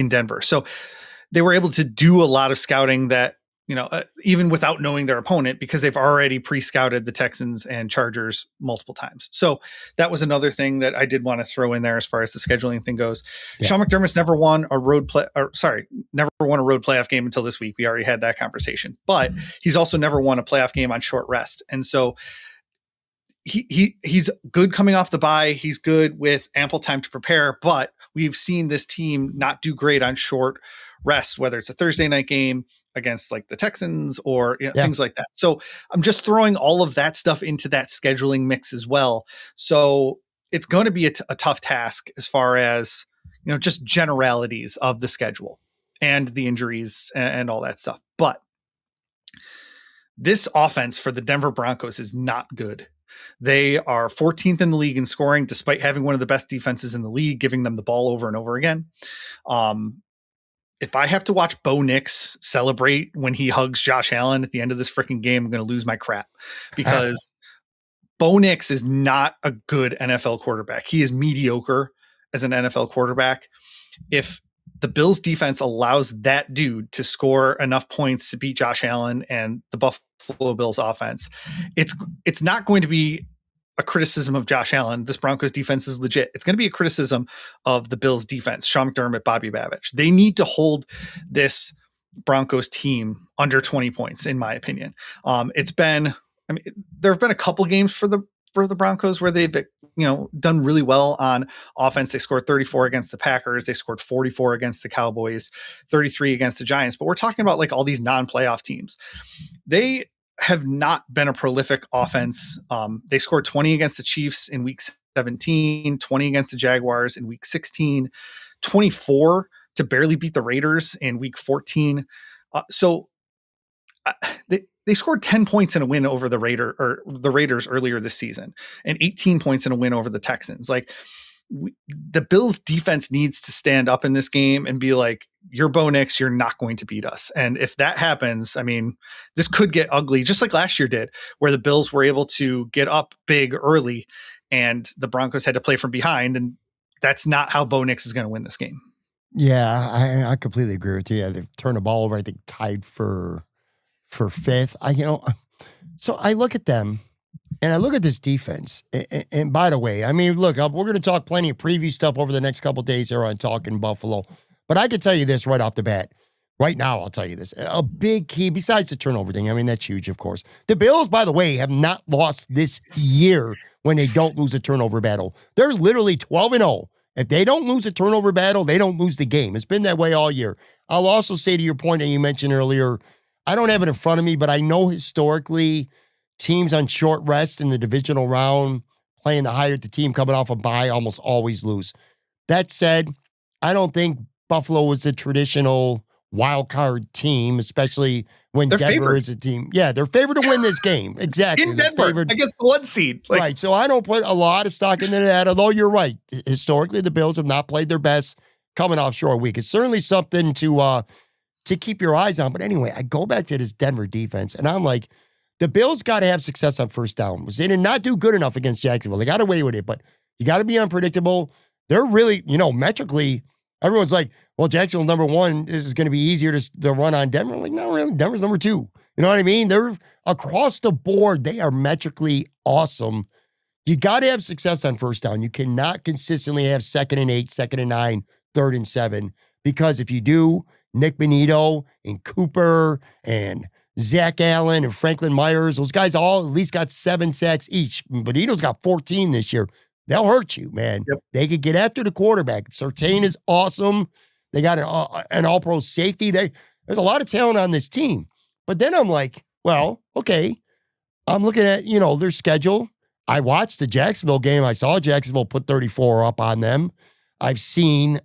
Denver. So they were able to do a lot of scouting that, even without knowing their opponent, because they've already pre-scouted the Texans and Chargers multiple times. So that was another thing that I did want to throw in there as far as the scheduling thing goes. Yeah. Sean McDermott's never won a road playoff game until this week. We already had that conversation, but he's also never won a playoff game on short rest. And so he's good coming off the bye. He's good with ample time to prepare, but we've seen this team not do great on short rest, whether it's a Thursday night game against like the Texans or things like that. So I'm just throwing all of that stuff into that scheduling mix as well. So it's going to be a tough task as far as, just generalities of the schedule and the injuries and all that stuff. But this offense for the Denver Broncos is not good. They are 14th in the league in scoring, despite having one of the best defenses in the league, giving them the ball over and over again. If I have to watch Bo Nix celebrate when he hugs Josh Allen at the end of this freaking game, I'm going to lose my crap, because Bo Nix is not a good NFL quarterback. He is mediocre as an NFL quarterback. If the Bills defense allows that dude to score enough points to beat Josh Allen and the Buffalo Bills offense, it's not going to be a criticism of Josh Allen. This Broncos defense is legit. It's going to be a criticism of the Bills defense, Sean McDermott, Bobby Babich. They need to hold this Broncos team under 20 points, in my opinion. There have been a couple games for the Broncos where they've done really well on offense. They scored 34 against the Packers. They scored 44 against the Cowboys, 33 against the Giants. But we're talking about like all these non-playoff teams. They have not been a prolific offense. They scored 20 against the Chiefs in week 17, 20 against the Jaguars in week 16, 24 to barely beat the Raiders in week 14. They scored 10 points in a win over the Raiders earlier this season, and 18 points in a win over the Texans. Like, the Bills defense needs to stand up in this game and be like, you're Bo Nix, you're not going to beat us. And if that happens, this could get ugly, just like last year did, where the Bills were able to get up big early and the Broncos had to play from behind. And that's not how Bo Nix is going to win this game. Yeah, I completely agree with you. They've turned the ball over, I think, tied for fifth. So I look at them and I look at this defense. And by the way, look, we're going to talk plenty of preview stuff over the next couple of days here on Talking Buffalo. But I can tell you this right off the bat. Right now, I'll tell you this. A big key, besides the turnover thing, that's huge, of course. The Bills, by the way, have not lost this year when they don't lose a turnover battle. They're literally 12-0. If they don't lose a turnover battle, they don't lose the game. It's been that way all year. I'll also say, to your point that you mentioned earlier, I don't have it in front of me, but I know historically teams on short rest in the divisional round playing the higher the team coming off a bye almost always lose. That said, I don't think Buffalo was a traditional wild card team, especially when they're Denver favored. is a team. Yeah, they're favored to win this game. Exactly. In Denver, against the 1 seed. Right. So I don't put a lot of stock into that, although you're right. Historically, the Bills have not played their best coming off short week. It's certainly something to keep your eyes on. But anyway, I go back to this Denver defense, and I'm like, the Bills got to have success on first down. They did not do good enough against Jacksonville. They got away with it, but you got to be unpredictable. They're really, metrically, everyone's like, well, Jacksonville's number one. This is going to be easier to run on Denver. I'm like, no, really, Denver's number two. You know what I mean? They're across the board. They are metrically awesome. You got to have success on first down. You cannot consistently have 2nd and 8, 2nd and 9, 3rd and 7, because if you do, Nick Bonito and Cooper and Zach Allen and Franklin Myers, those guys all at least got 7 sacks each. Bonito's got 14 this year. They'll hurt you, man. Yep. They could get after the quarterback. Surtain is awesome. They got an all-pro safety. There's a lot of talent on this team. But then I'm like, well, okay. I'm looking at, their schedule. I watched the Jacksonville game. I saw Jacksonville put 34 up on them. I've seen,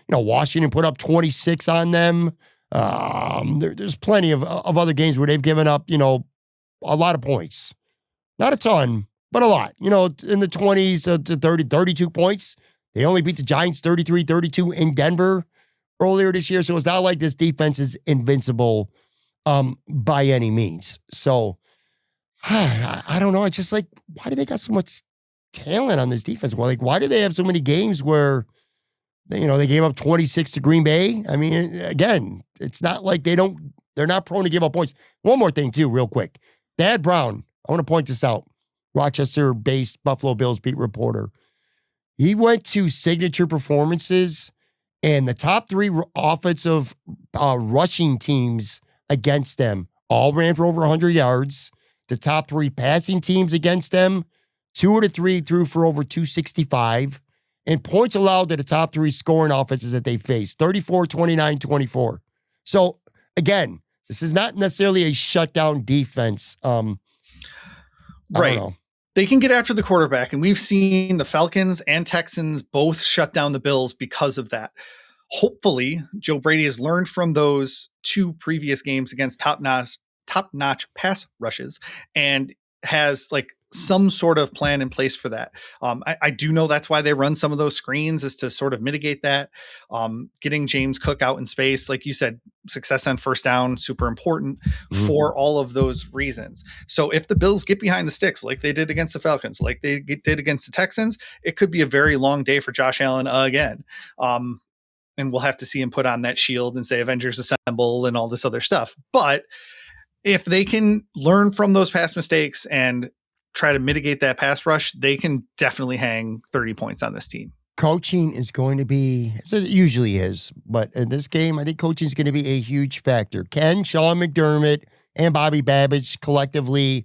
Washington put up 26 on them. There's plenty of other games where they've given up, a lot of points. Not a ton, but a lot. In the 20s to 30, 32 points. They only beat the Giants 33-32 in Denver earlier this year. So it's not like this defense is invincible by any means. So I don't know. It's just like, why do they got so much talent on this defense? Well, why do they have so many games where, they gave up 26 to Green Bay? Again, it's not like they're not prone to give up points. One more thing too, real quick. Dad Brown, I want to point this out. Rochester-based Buffalo Bills beat reporter. He went to signature performances, and the top 3 offensive rushing teams against them all ran for over 100 yards. The top 3 passing teams against them, 2 of the 3 threw for over 265. and points allowed to the top three scoring offenses that they face, 34, 29, 24. So again, this is not necessarily a shutdown defense. I don't know. They can get after the quarterback, and we've seen the Falcons and Texans both shut down the Bills because of that. Hopefully, Joe Brady has learned from those two previous games against top-notch pass rushes and has like some sort of plan in place for that. I do know that's why they run some of those screens, is to sort of mitigate that. Getting James Cook out in space, like you said, success on first down, super important for all of those reasons. So if the Bills get behind the sticks, like they did against the Falcons, like they did against the Texans, it could be a very long day for Josh Allen again. And we'll have to see him put on that shield and say Avengers Assemble and all this other stuff. But if they can learn from those past mistakes and try to mitigate that pass rush, they can definitely hang 30 points on this team. Coaching is going to be, as it usually is, but in this game, I think coaching is going to be a huge factor. Can Sean McDermott and Bobby Babbage collectively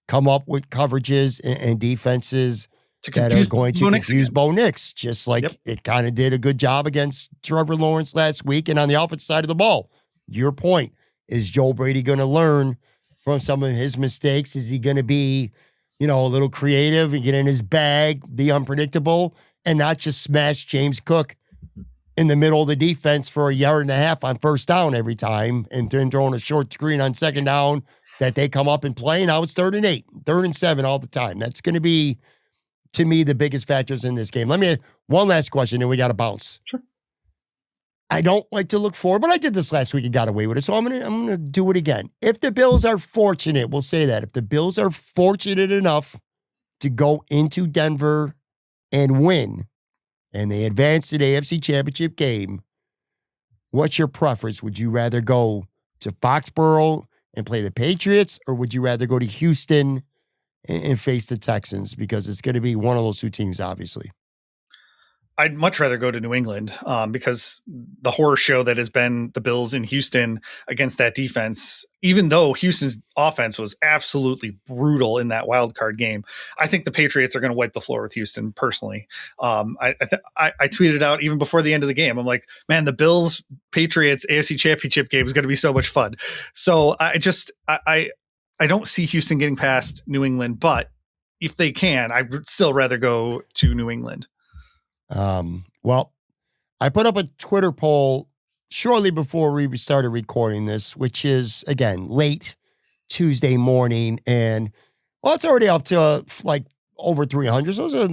come up with coverages and defenses that are going to confuse Bo Nix, just like it kind of did a good job against Trevor Lawrence last week and on the offensive side of the ball? Your point, is Joe Brady going to learn from some of his mistakes? Is he going to be, a little creative and get in his bag, be unpredictable, and not just smash James Cook in the middle of the defense for 1.5 yards on first down every time and then throwing a short screen on second down that they come up and play? Now it's 3rd and 8, 3rd and 7 all the time. That's going to be, to me, the biggest factors in this game. Let me, one last question, and we got to bounce. Sure. I don't like to look forward, but I did this last week and got away with it, so I'm gonna do it again. If the Bills are fortunate, we'll say that. If the Bills are fortunate enough to go into Denver and win, and they advance to the AFC Championship game, what's your preference? Would you rather go to Foxborough and play the Patriots, or would you rather go to Houston and face the Texans? Because it's going to be one of those two teams, obviously. I'd much rather go to New England because the horror show that has been the Bills in Houston against that defense, even though Houston's offense was absolutely brutal in that wild card game, I think the Patriots are going to wipe the floor with Houston personally. I tweeted out even before the end of the game, I'm like, man, the Bills Patriots AFC Championship game is going to be so much fun. So I don't see Houston getting past New England, but if they can, I would still rather go to New England. Well, I put up a Twitter poll shortly before we started recording this, which is, again, late Tuesday morning. And, well, it's already up to like over 300. So it's a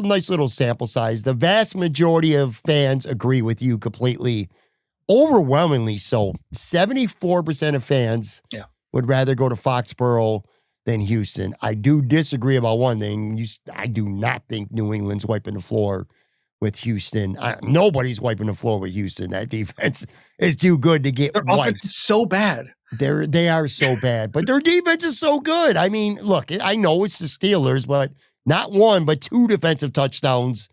nice little sample size. The vast majority of fans agree with you completely. Overwhelmingly so. 74% of fans would rather go to Foxborough than Houston. I do disagree about one thing. I do not think New England's wiping the floor with Houston. Nobody's wiping the floor with Houston. That defense is too good to get Their wiped. offense is so bad. They are so bad, but their defense is so good. I mean, look, I know it's the Steelers, but not one, but 2 defensive touchdowns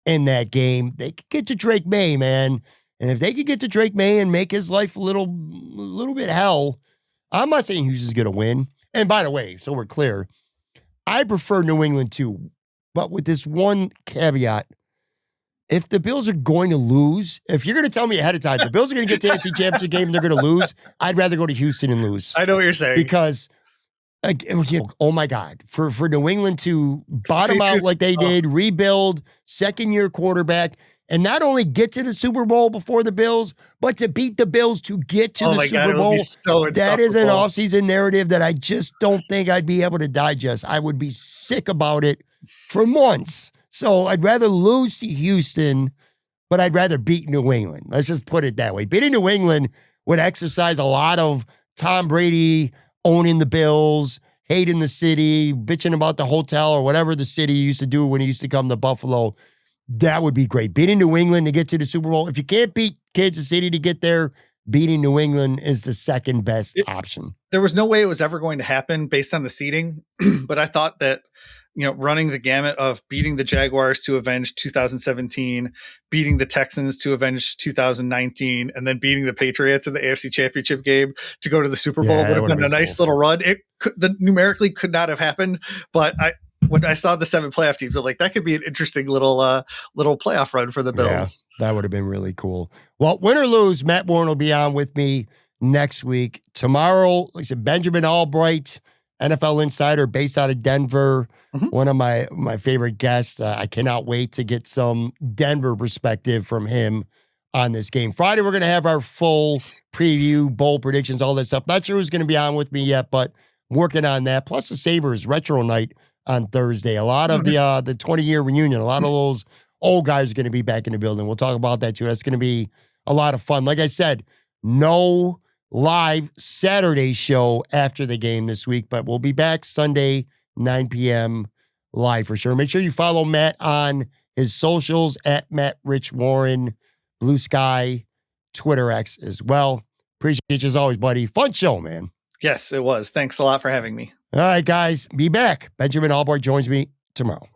in that game. They could get to Drake May, man. And if they could get to Drake May and make his life a little bit hell, I'm not saying Houston's going to win. And by the way, so we're clear, I prefer New England too, but with this one caveat. If the Bills are going to lose, if you're going to tell me ahead of time, the Bills are going to get to the AFC Championship game and they're going to lose, I'd rather go to Houston and lose. I know what you're saying. Because, oh my God, for New England to bottom out like they did, rebuild, second-year quarterback, and not only get to the Super Bowl before the Bills, but to beat the Bills to get to the Super Bowl, that is an offseason narrative that I just don't think I'd be able to digest. I would be sick about it for months. So I'd rather lose to Houston, but I'd rather beat New England. Let's just put it that way. Beating New England would exercise a lot of Tom Brady owning the Bills, hating the city, bitching about the hotel or whatever the city used to do when he used to come to Buffalo. That would be great. Beating New England to get to the Super Bowl. If you can't beat Kansas City to get there, beating New England is the second best option. There was no way it was ever going to happen based on the seeding, but I thought that running the gamut of beating the Jaguars to avenge 2017, beating the Texans to avenge 2019, and then beating the Patriots in the AFC Championship game to go to the Super Bowl would have been a nice little run. Numerically could not have happened, but when I saw the 7 playoff teams, I'm like, that could be an interesting little playoff run for the Bills. Yeah, that would have been really cool. Well, win or lose, Matt Moran will be on with me next week. Tomorrow, like I said, Benjamin Albright, NFL insider based out of Denver, one of my favorite guests. I cannot wait to get some Denver perspective from him on this game. Friday, we're going to have our full preview, bowl predictions, all that stuff. Not sure who's going to be on with me yet, but working on that. Plus the Sabres retro night on Thursday. A lot of the 20-year reunion, a lot of those old guys are going to be back in the building. We'll talk about that too. That's going to be a lot of fun. Like I said, no live Saturday show after the game this week, but we'll be back Sunday, 9 p.m. live for sure. Make sure you follow Matt on his socials at Matt Rich Warren, Blue Sky, Twitter X as well. Appreciate you as always, buddy. Fun show, man. Yes, it was. Thanks a lot for having me. All right, guys, be back. Benjamin Albright joins me tomorrow.